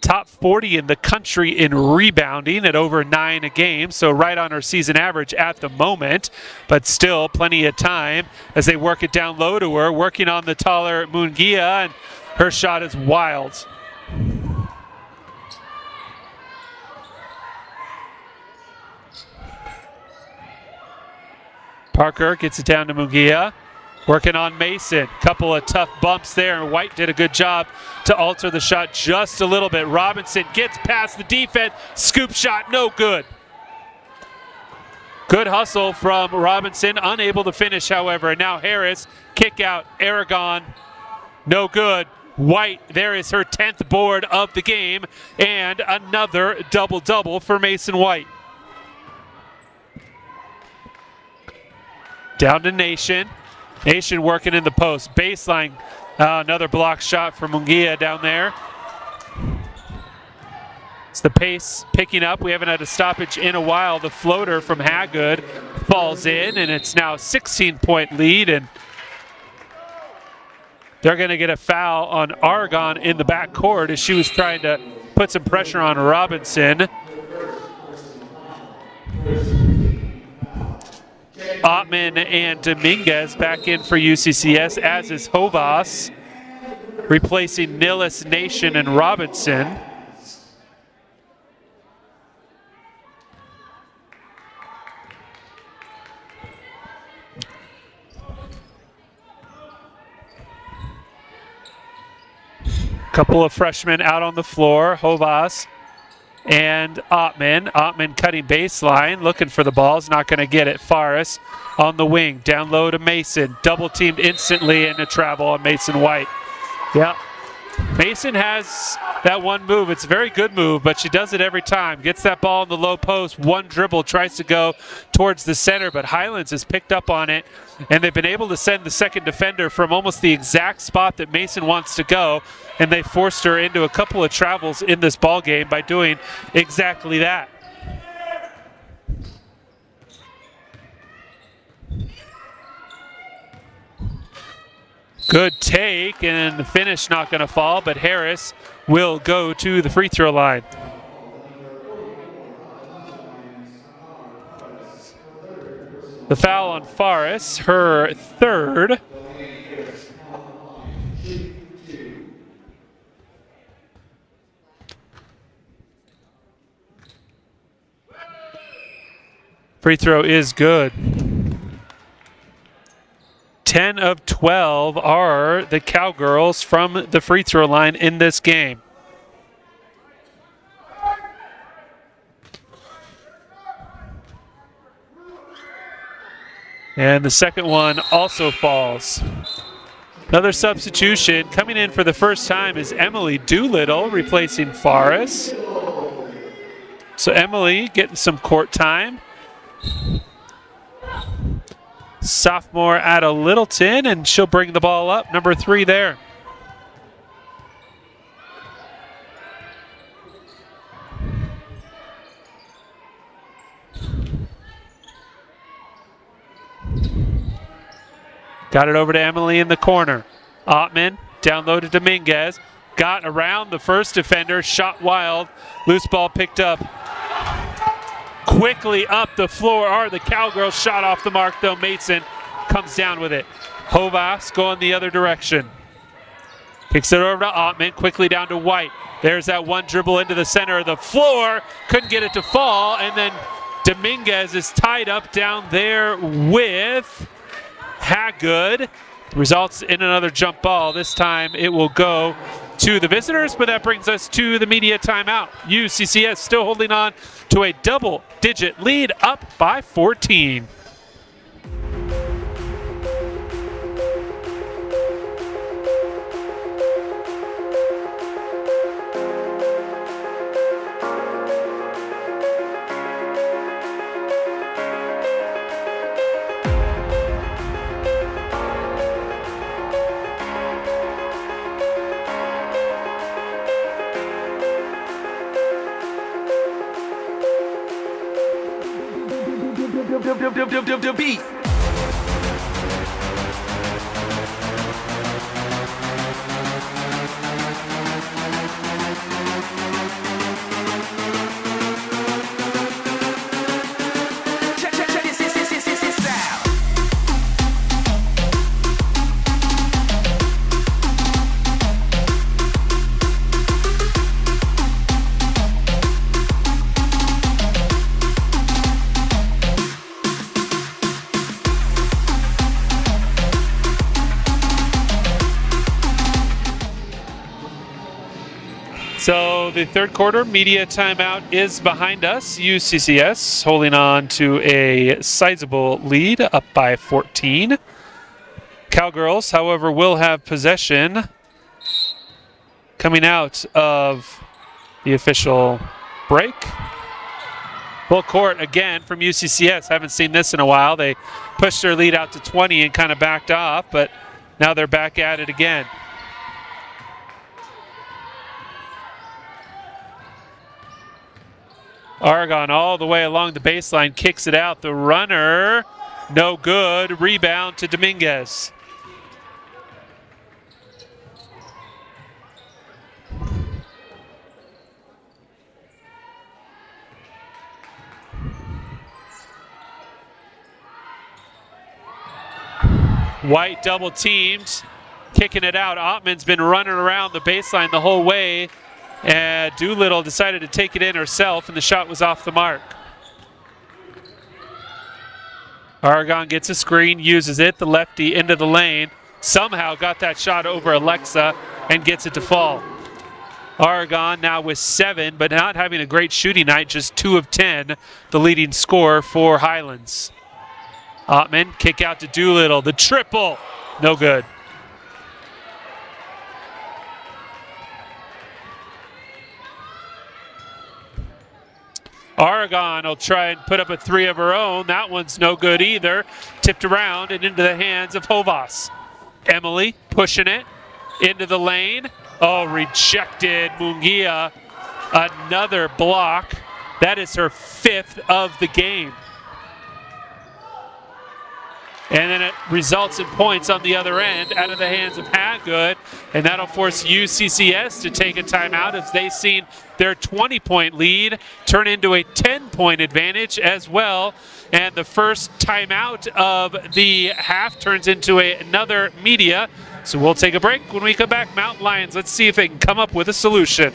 top 40 in the country in rebounding at over 9 a game, so right on her season average at the moment, but still plenty of time as they work it down low to her, working on the taller Mungia, and her shot is wild. Parker gets it down to Mungia. Working on Mason. Couple of tough bumps there, and White did a good job to alter the shot just a little bit. Robinson gets past the defense. Scoop shot, no good. Good hustle from Robinson. Unable to finish, however. And now Harris, kick out. Aragon, no good. White, there is her 10th board of the game, and another double-double for Mason White. Down to Nation. Nation working in the post. Baseline. Another block shot for Mungia down there. It's the pace picking up. We haven't had a stoppage in a while. The floater from Hagood falls in, and it's now a 16-point lead. And they're going to get a foul on Aragon in the backcourt as she was trying to put some pressure on Robinson. Ottman and Dominguez back in for UCCS, as is Hovas, replacing Nillis, Nation, and Robinson. Couple of freshmen out on the floor, Hovas and Ottman. Ottman cutting baseline, looking for the ball, is not going to get it. Faris on the wing, down low to Mason. Double teamed instantly, and a travel on Mason White. Yeah, Mason has that one move. It's a very good move, but she does it every time. Gets that ball in the low post, one dribble, tries to go towards the center, but Highlands has picked up on it, and they've been able to send the second defender from almost the exact spot that Mason wants to go, and they forced her into a couple of travels in this ball game by doing exactly that. Good take, and the finish not going to fall, but Harris will go to the free throw line. The foul on Faris, her third. Free throw is good. 10 of 12 are the Cowgirls from the free throw line in this game. And the second one also falls. Another substitution coming in for the first time is Emily Doolittle replacing Faris. So Emily getting some court time. Sophomore out of Littleton, and she'll bring the ball up. Number 3 there. Got it over to Emily in the corner. Ottman down low to Dominguez. Got around the first defender, shot wild. Loose ball picked up. Quickly up the floor are the Cowgirls. Shot off the mark though. Mason comes down with it. Hovas going the other direction. Kicks it over to Ottman. Quickly down to White. There's that one dribble into the center of the floor. Couldn't get it to fall. And then Dominguez is tied up down there with Hagood. Results in another jump ball. This time it will go to the visitors, but that brings us to the media timeout. UCCS still holding on to a double-digit lead, up by 14. beat. So the third quarter media timeout is behind us. UCCS holding on to a sizable lead, up by 14. Cowgirls, however, will have possession coming out of the official break. Full court again from UCCS. Haven't seen this in a while. They pushed their lead out to 20 and kind of backed off, but now they're back at it again. Aragon all the way along the baseline, kicks it out. The runner, no good. Rebound to Dominguez. White double teamed, kicking it out. Ottman's been running around the baseline the whole way. And Doolittle decided to take it in herself, and the shot was off the mark. Aragon gets a screen, uses it, the lefty into the lane. Somehow got that shot over Alexa and gets it to fall. Aragon now with 7, but not having a great shooting night, just 2 of 10, the leading scorer for Highlands. Ottman, kick out to Doolittle, the triple, no good. Aragon will try and put up a 3 of her own. That one's no good either. Tipped around and into the hands of Hovas. Emily pushing it into the lane. Oh, rejected. Mungia, another block. That is her 5th of the game. And then it results in points on the other end out of the hands of Hagood. And that'll force UCCS to take a timeout as they've seen their 20-point lead turn into a 10-point advantage as well. And the first timeout of the half turns into another media. So we'll take a break. When we come back, Mountain Lions, let's see if they can come up with a solution.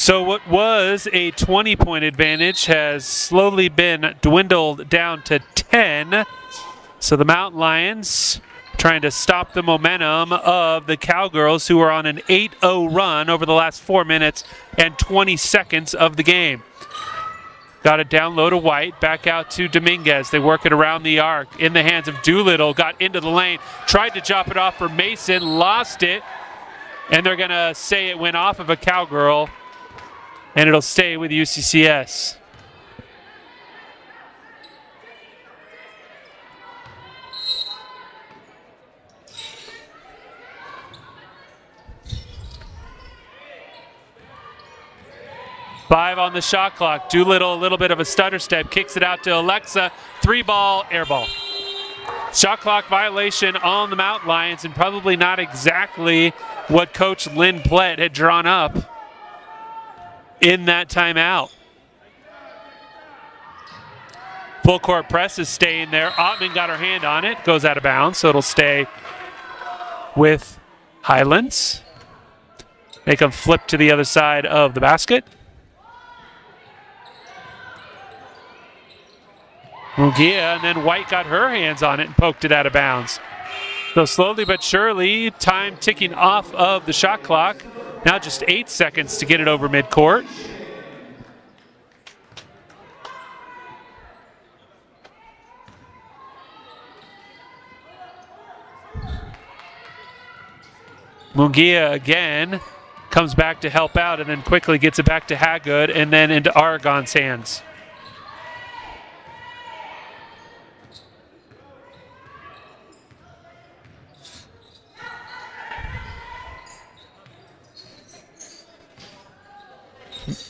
So what was a 20-point advantage has slowly been dwindled down to 10. So the Mountain Lions trying to stop the momentum of the Cowgirls, who are on an 8-0 run over the last 4 minutes and 20 seconds of the game. Got it down low to White, back out to Dominguez. They work it around the arc in the hands of Doolittle. Got into the lane, tried to chop it off for Mason, lost it. And they're going to say it went off of a Cowgirl, and it'll stay with UCCS. Five on the shot clock. Doolittle, a little bit of a stutter step, kicks it out to Alexa. 3-ball, air ball. Shot clock violation on the Mountain Lions, and probably not exactly what Coach Lynn Plett had drawn up in that timeout. Full court press is staying there. Ottman got her hand on it, goes out of bounds, so it'll stay with Highlands. Make them flip to the other side of the basket. Mugia, and then White got her hands on it and poked it out of bounds. So slowly but surely, time ticking off of the shot clock. Now just 8 seconds to get it over midcourt. Mugia again comes back to help out and then quickly gets it back to Hagood and then into Aragon's hands.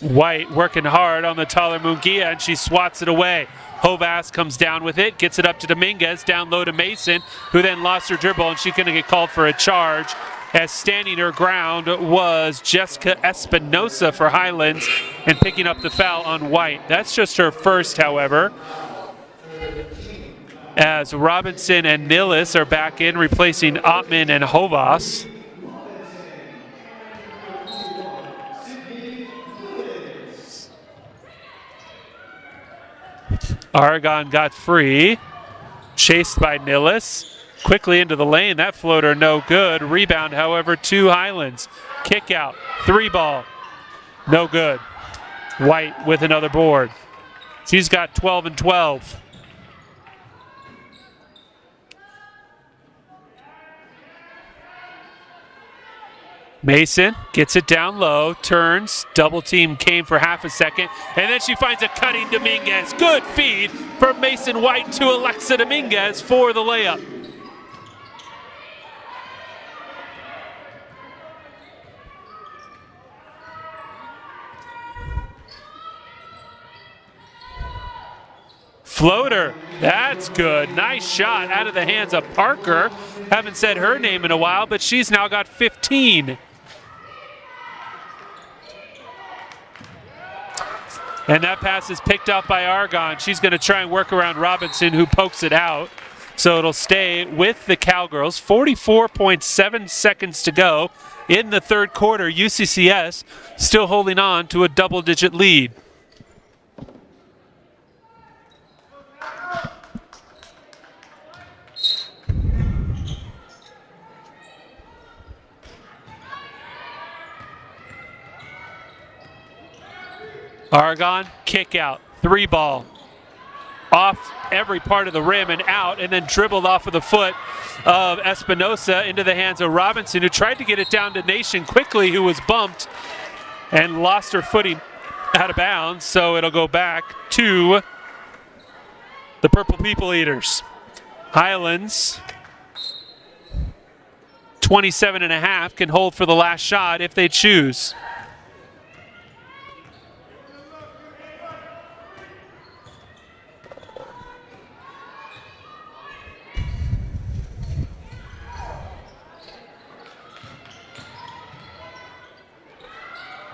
White working hard on the taller Mugia, and she swats it away. Hovas comes down with it, gets it up to Dominguez, down low to Mason, who then lost her dribble, and she's going to get called for a charge, as standing her ground was Jessica Espinosa for Highlands and picking up the foul on White. That's just her first, however, as Robinson and Nillis are back in, replacing Ottman and Hovas. Aragon got free, chased by Nillis. Quickly into the lane, that floater no good. Rebound, however, to Highlands. Kick out, 3 ball, no good. White with another board. She's got 12 and 12. Mason gets it down low, turns, double team came for half a second, and then she finds a cutting Dominguez. Good feed from Mason White to Alexa Dominguez for the layup. Floater, that's good. Nice shot out of the hands of Parker. Haven't said her name in a while, but she's now got 15. And that pass is picked up by Aragon. She's going to try and work around Robinson, who pokes it out. So it'll stay with the Cowgirls. 44.7 seconds to go in the third quarter. UCCS still holding on to a double-digit lead. Aragon, kick out, 3 ball. Off every part of the rim and out, and then dribbled off of the foot of Espinosa into the hands of Robinson, who tried to get it down to Nation quickly, who was bumped and lost her footing out of bounds. So it'll go back to the Purple People Eaters. Highlands, 27.5, can hold for the last shot if they choose.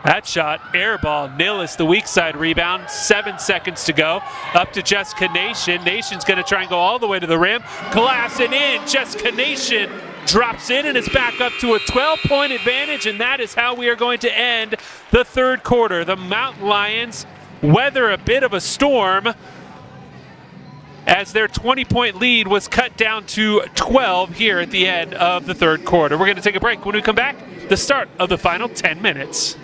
That shot, air ball. Nillis, the weak side rebound. 7 seconds to go. Up to Jessica Nation. Nation's going to try and go all the way to the rim. Glass and in. Jessica Nation drops in and is back up to a 12-point advantage, and that is how we are going to end the third quarter. The Mountain Lions weather a bit of a storm as their 20-point lead was cut down to 12 here at the end of the third quarter. We're going to take a break. When we come back, the start of the final 10 minutes.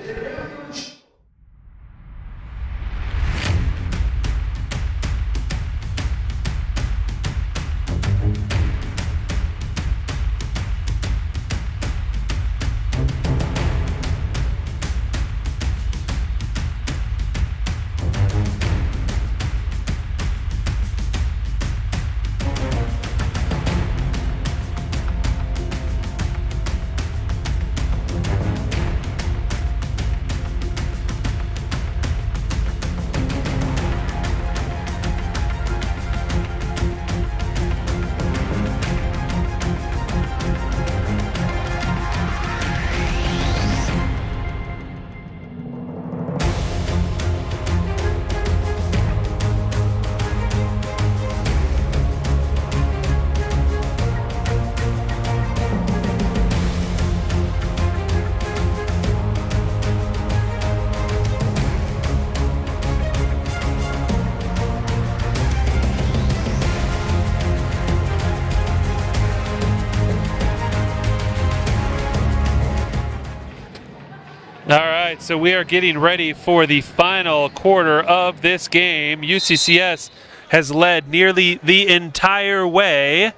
so we are getting ready for the final quarter of this game. UCCS has led nearly the entire way.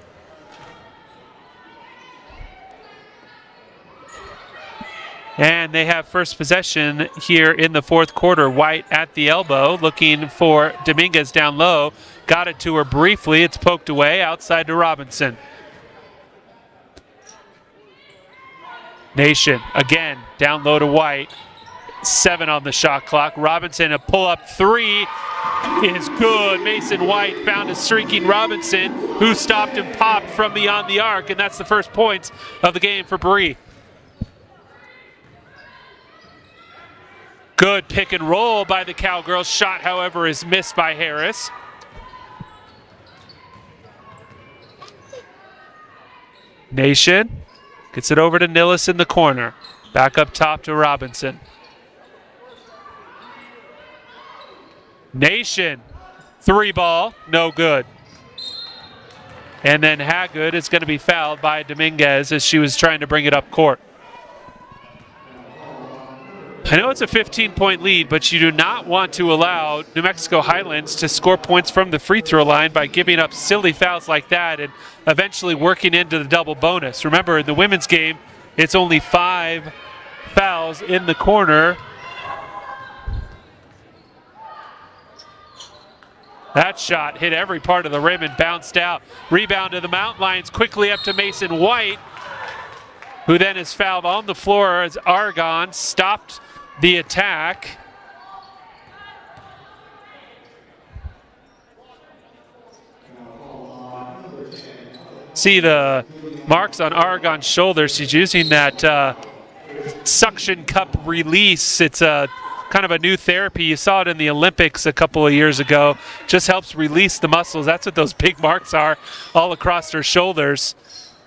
And they have first possession here in the fourth quarter. White at the elbow, looking for Dominguez down low. Got it to her briefly. It's poked away outside to Robinson. Nation again down low to White. 7 on the shot clock. Robinson, a pull-up 3 is good. Mason White found a streaking Robinson, who stopped and popped from beyond the arc, and that's the first points of the game for Bree. Good pick and roll by the Cowgirls. Shot, however, is missed by Harris. Nation gets it over to Nillis in the corner. Back up top to Robinson. Nation, 3 ball, no good. And then Hagood is going to be fouled by Dominguez as she was trying to bring it up court. I know it's a 15-point lead, but you do not want to allow New Mexico Highlands to score points from the free throw line by giving up silly fouls like that and eventually working into the double bonus. Remember, in the women's game, it's only 5 fouls in the corner. That shot hit every part of the rim and bounced out. Rebound to the Mountain Lions, quickly up to Mason White, who then is fouled on the floor as Argonne stopped the attack. See the marks on Argonne's shoulder. She's using that suction cup release. It's a kind of a new therapy. You saw it in the Olympics a couple of years ago. Just helps release the muscles. That's what those big marks are all across her shoulders.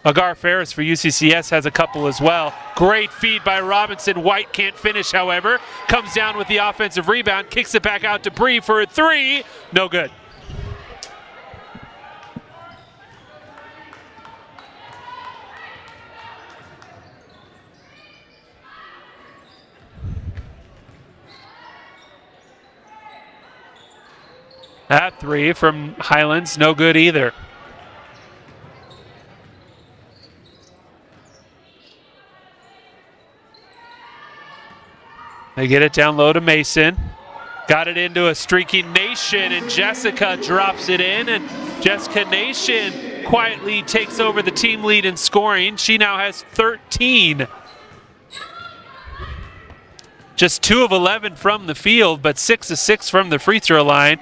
Agar Ferris for UCCS has a couple as well. Great feed by Robinson. White can't finish, however. Comes down with the offensive rebound, kicks it back out to Bree for a 3. No good. That 3 from Highlands, no good either. They get it down low to Mason. Got it into a streaking Nation, and Jessica drops it in, and Jessica Nation quietly takes over the team lead in scoring. She now has 13. Just 2 of 11 from the field, but 6 of 6 from the free throw line.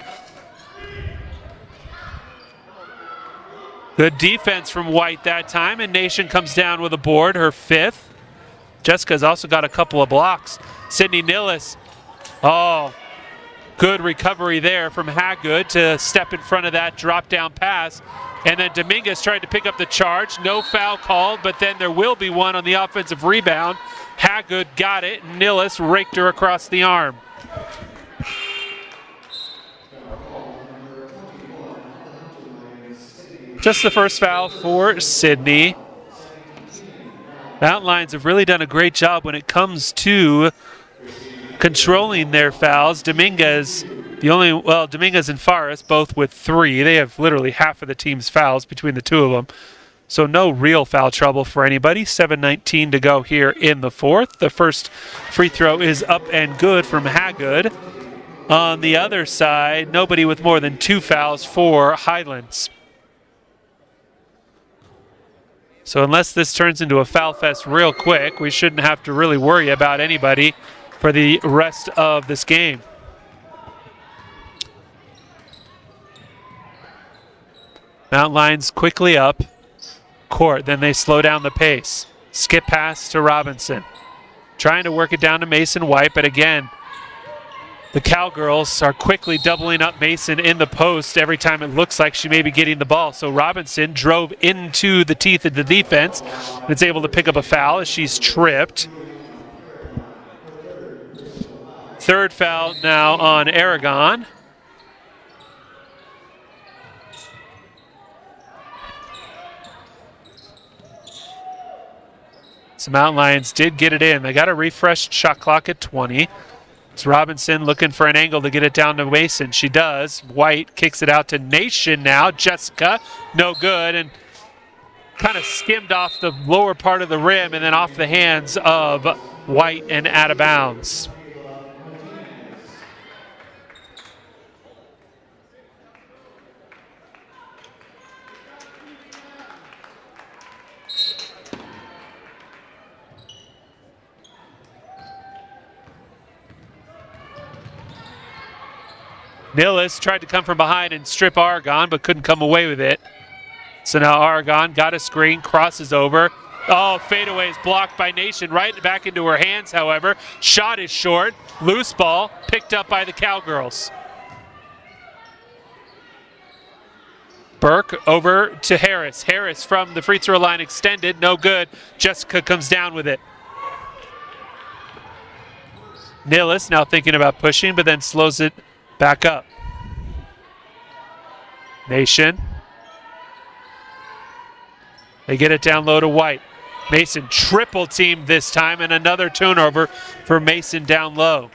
Good defense from White that time, and Nation comes down with a board, her 5th. Jessica's also got a couple of blocks. Sydney Nillis, good recovery there from Hagood to step in front of that drop-down pass. And then Dominguez tried to pick up the charge. No foul called, but then there will be one on the offensive rebound. Hagood got it. Nillis raked her across the arm. Just the first foul for Sydney. Mountain Lions have really done a great job when it comes to controlling their fouls. Dominguez and Faris both with 3. They have literally half of the team's fouls between the two of them. So no real foul trouble for anybody. 7:19 to go here in the fourth. The first free throw is up and good from Hagood. On the other side, nobody with more than 2 fouls for Highlands. So unless this turns into a foul fest real quick, we shouldn't have to really worry about anybody for the rest of this game. Mountain Lions quickly up court, then they slow down the pace. Skip pass to Robinson. Trying to work it down to Mason White, but again, the Cowgirls are quickly doubling up Mason in the post every time it looks like she may be getting the ball. So Robinson drove into the teeth of the defense and is able to pick up a foul as she's tripped. 3rd foul now on Aragon. So Mountain Lions did get it in. They got a refreshed shot clock at 20. It's Robinson looking for an angle to get it down to Mason. She does. White kicks it out to Nation now. Jessica, no good, and kind of skimmed off the lower part of the rim and then off the hands of White and out of bounds. Nillis tried to come from behind and strip Aragon, but couldn't come away with it. So now Aragon got a screen, crosses over. Oh, fadeaway is blocked by Nation, right back into her hands, however. Shot is short. Loose ball, picked up by the Cowgirls. Burke over to Harris. Harris from the free throw line extended, no good. Jessica comes down with it. Nillis now thinking about pushing, but then slows it back up. Nation. They get it down low to White. Mason triple teamed this time, and another turnover for Mason down low.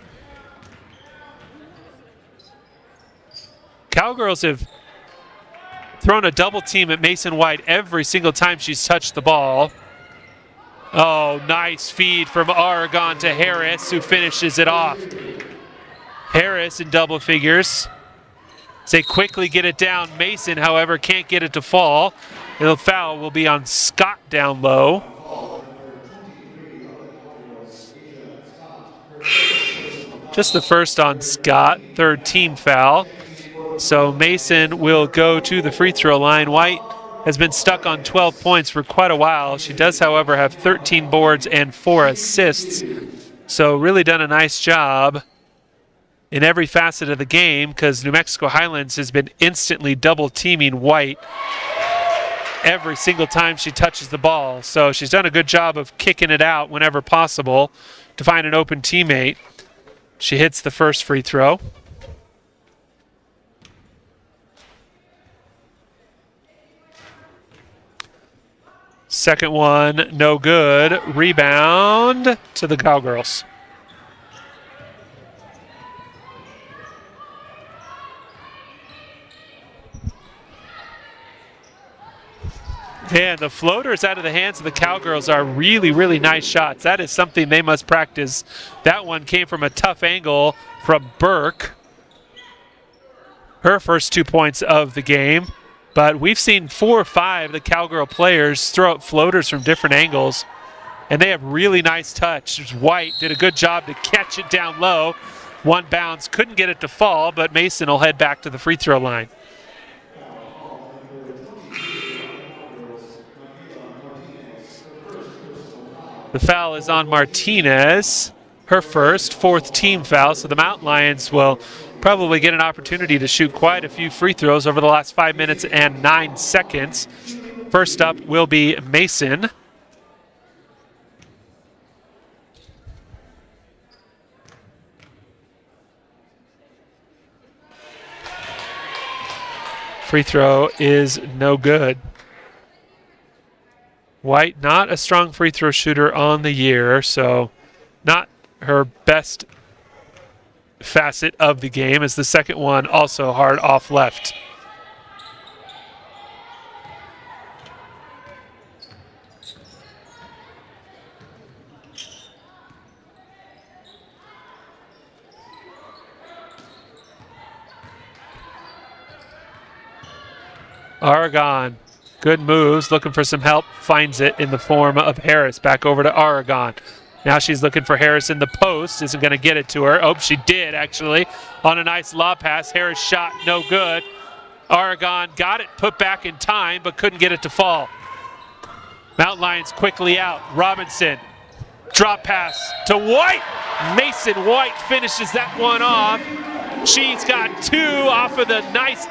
Cowgirls have thrown a double team at Mason White every single time she's touched the ball. Oh, nice feed from Aragon to Harris, who finishes it off. Harris in double figures. They quickly get it down. Mason, however, can't get it to fall. The foul will be on Scott down low. Just the first on Scott, third team foul. So Mason will go to the free throw line. White has been stuck on 12 points for quite a while. She does, however, have 13 boards and 4 assists. So really done a nice job in every facet of the game, because New Mexico Highlands has been instantly double teaming White every single time she touches the ball. So she's done a good job of kicking it out whenever possible to find an open teammate. She hits the first free throw. Second one, no good. Rebound to the Cowgirls. And the floaters out of the hands of the Cowgirls are really, really nice shots. That is something they must practice. That one came from a tough angle from Burke. Her first 2 points of the game. But we've seen 4 or 5 of the Cowgirl players throw up floaters from different angles. And they have really nice touch. White did a good job to catch it down low. One bounce, couldn't get it to fall, but Mason will head back to the free throw line. The foul is on Martinez, her first, 4th team foul, so the Mountain Lions will probably get an opportunity to shoot quite a few free throws over the last 5 minutes and 9 seconds. First up will be Mason. Free throw is no good. White, not a strong free throw shooter on the year, so not her best facet of the game, as the second one also hard off left. Aragon, good moves, looking for some help, finds it in the form of Harris. Back over to Aragon. Now she's looking for Harris in the post, isn't going to get it to her. Oh, she did actually on a nice lob pass. Harris shot, no good. Aragon got it put back in time, but couldn't get it to fall. Mountain Lions quickly out. Robinson, drop pass to White. Mason White finishes that one off. She's got 2 off of the nice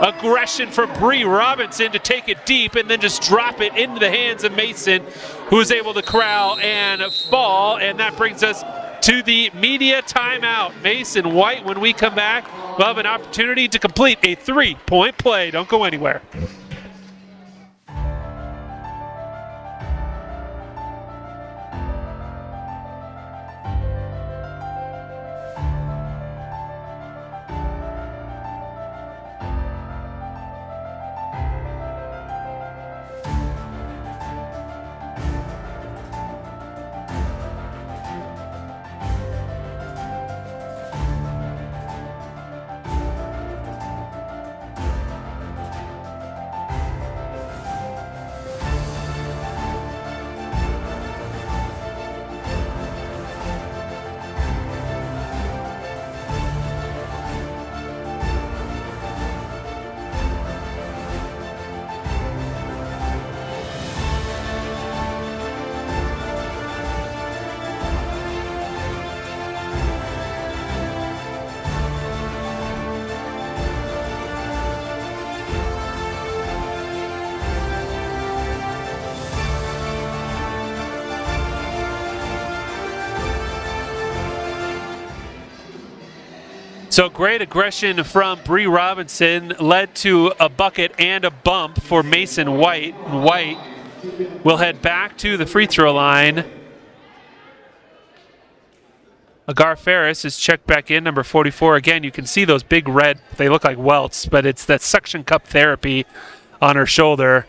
aggression from Bree Robinson to take it deep and then just drop it into the hands of Mason, who is able to corral and fall. And that brings us to the media timeout. Mason White, when we come back, we'll have an opportunity to complete a 3-point play. Don't go anywhere. So great aggression from Bree Robinson led to a bucket and a bump for Mason White. White will head back to the free throw line. Agar Ferris is checked back in, number 44. Again, you can see those big red, they look like welts, but it's that suction cup therapy on her shoulder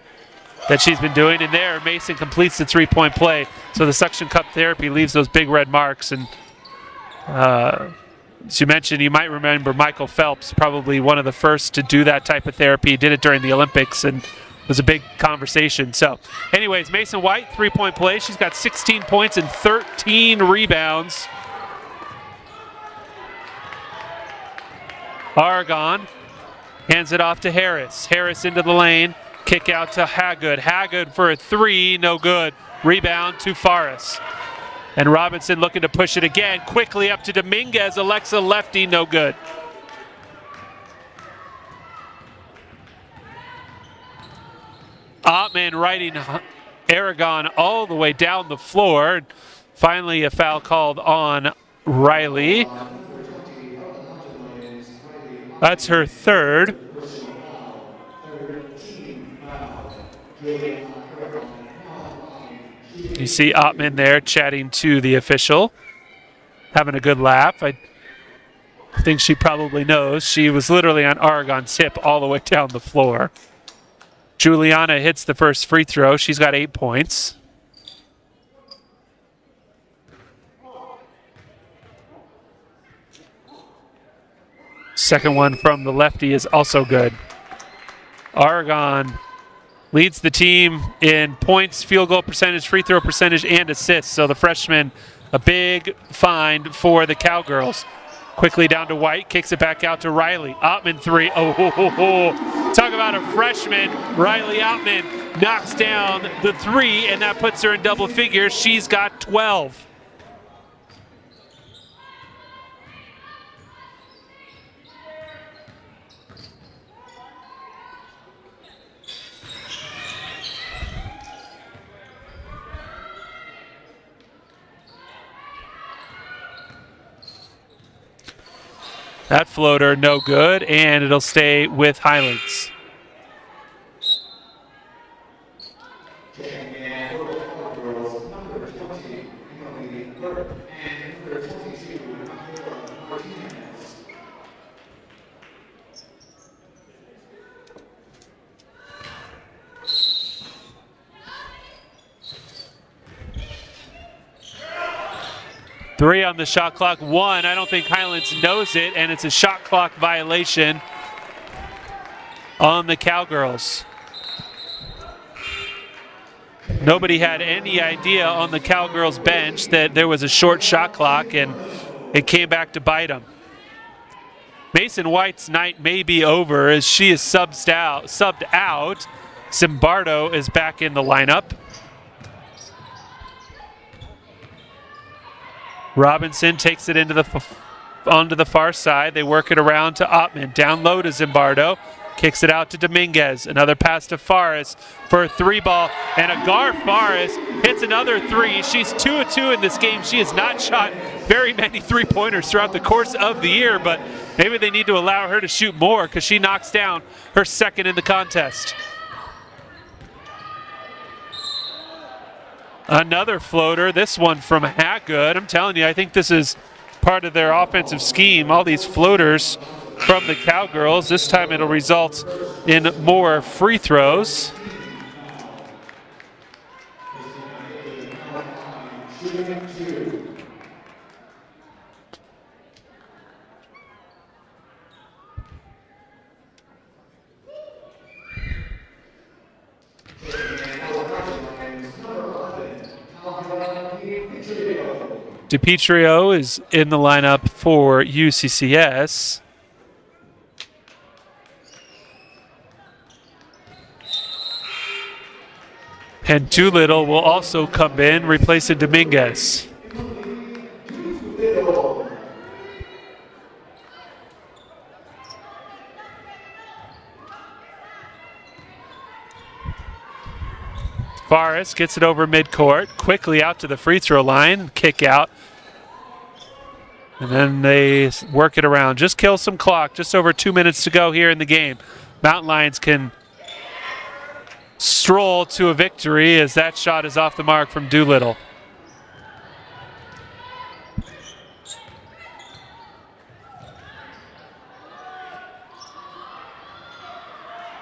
that she's been doing. And there, Mason completes the three-point play. So the suction cup therapy leaves those big red marks. And as you mentioned, you might remember Michael Phelps, probably one of the first to do that type of therapy. He did it during the Olympics, and it was a big conversation. So anyways, Mason White, three-point play. She's got 16 points and 13 rebounds. Aragon hands it off to Harris. Harris into the lane. Kick out to Hagood. Hagood for a three, no good. Rebound to Faris. And Robinson looking to push it again. Quickly up to Dominguez. Alexa lefty, no good. Ottman riding Aragon all the way down the floor. Finally a foul called on Riley. That's her third. You see Ottman there chatting to the official, having a good laugh. I think she probably knows. She was literally on Aragon's hip all the way down the floor. Juliana hits the first free throw. She's got 8 points. Second one from the lefty is also good. Aragon leads the team in points, field goal percentage, free throw percentage, and assists. So the freshman, a big find for the Cowgirls. Quickly down to White, kicks it back out to Riley. Ottman three. Talk about a freshman. Riley Ottman knocks down the three, and that puts her in double figures. She's got 12. That floater, no good, and it'll stay with Highlands. Three on the shot clock, one. I don't think Highlands knows it, and it's a shot clock violation on the Cowgirls. Nobody had any idea on the Cowgirls bench that there was a short shot clock, and it came back to bite them. Mason White's night may be over as she is subbed out. Zimbardo is back in the lineup. Robinson takes it into onto the far side. They work it around to Ottman. Down low to Zimbardo. Kicks it out to Dominguez. Another pass to Faris for a three ball. And Agar Faris hits another three. She's 2 of 2 in this game. She has not shot very many three-pointers throughout the course of the year, but maybe they need to allow her to shoot more because she knocks down her second in the contest. Another floater, this one from Hagood. I'm telling you, I think this is part of their offensive scheme. All these floaters from the Cowgirls. This time it'll result in more free throws. DiPietro is in the lineup for UCCS. And Doolittle will also come in, replacing Dominguez. Faris gets it over midcourt, quickly out to the free throw line, kick out. And then they work it around. Just kill some clock. Just over 2 minutes to go here in the game. Mountain Lions can stroll to a victory as that shot is off the mark from Doolittle.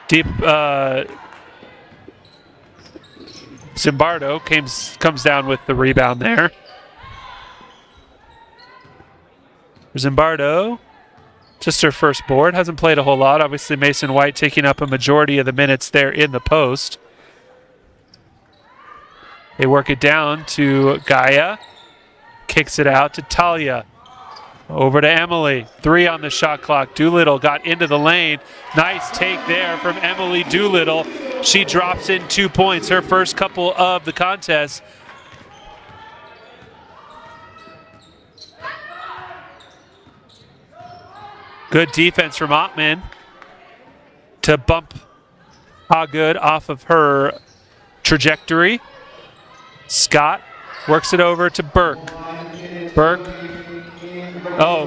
Deep Zimbardo comes down with the rebound there. Zimbardo, just her first board, hasn't played a whole lot. Obviously Mason White taking up a majority of the minutes there in the post. They work it down to Gaia, kicks it out to Talia. Over to Emily, 3 on the shot clock. Doolittle got into the lane. Nice take there from Emily Doolittle. She drops in 2 points, her first couple of the contest. Good defense from Ottman to bump Hagood off of her trajectory. Scott works it over to Burke. Burke,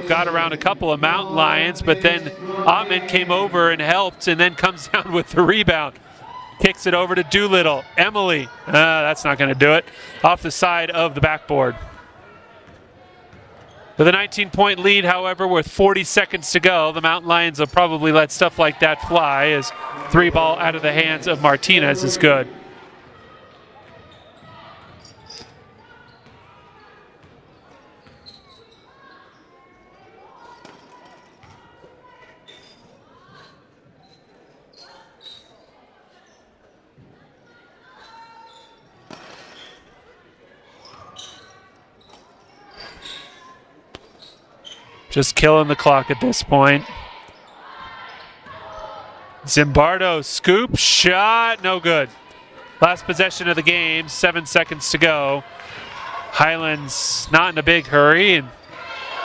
got around a couple of Mountain Lions, but then Ottman came over and helped and then comes down with the rebound. Kicks it over to Doolittle. Emily, that's not going to do it. Off the side of the backboard. With a 19-point lead, however, with 40 seconds to go, the Mountain Lions will probably let stuff like that fly as 3 ball out of the hands of Martinez is good. Just killing the clock at this point. Zimbardo, scoop, shot, no good. Last possession of the game, 7 seconds to go. Highlands not in a big hurry, and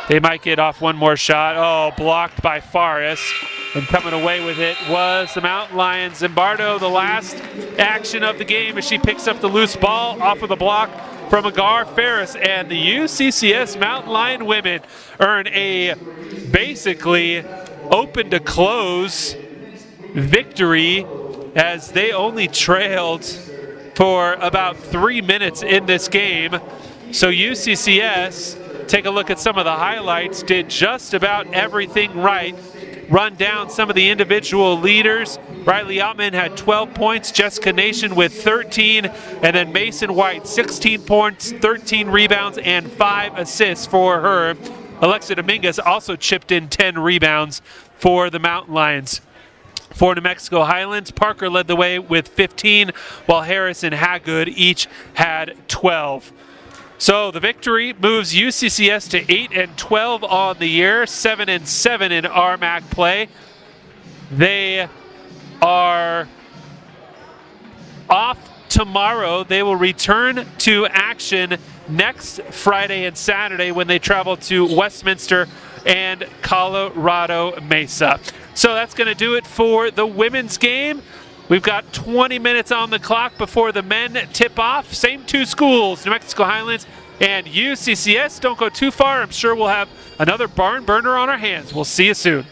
they might get off one more shot. Oh, blocked by Faris. And coming away with it was the Mountain Lions. Zimbardo, the last action of the game as she picks up the loose ball off of the block from Agar Ferris, and the UCCS Mountain Lion women earn a basically open to close victory as they only trailed for about 3 minutes in this game. So UCCS, take a look at some of the highlights, did just about everything right. Run down some of the individual leaders. Riley Ottman had 12 points, Jessica Nation with 13, and then Mason White, 16 points, 13 rebounds, and 5 assists for her. Alexa Dominguez also chipped in 10 rebounds for the Mountain Lions. For New Mexico Highlands, Parker led the way with 15, while Harris and Hagood each had 12. So the victory moves UCCS to 8-12 on the year, 7-7 in RMAC play. They are off tomorrow. They will return to action next Friday and Saturday when they travel to Westminster and Colorado Mesa. So that's going to do it for the women's game. We've got 20 minutes on the clock before the men tip off. Same 2 schools, New Mexico Highlands and UCCS. Don't go too far. I'm sure we'll have another barn burner on our hands. We'll see you soon.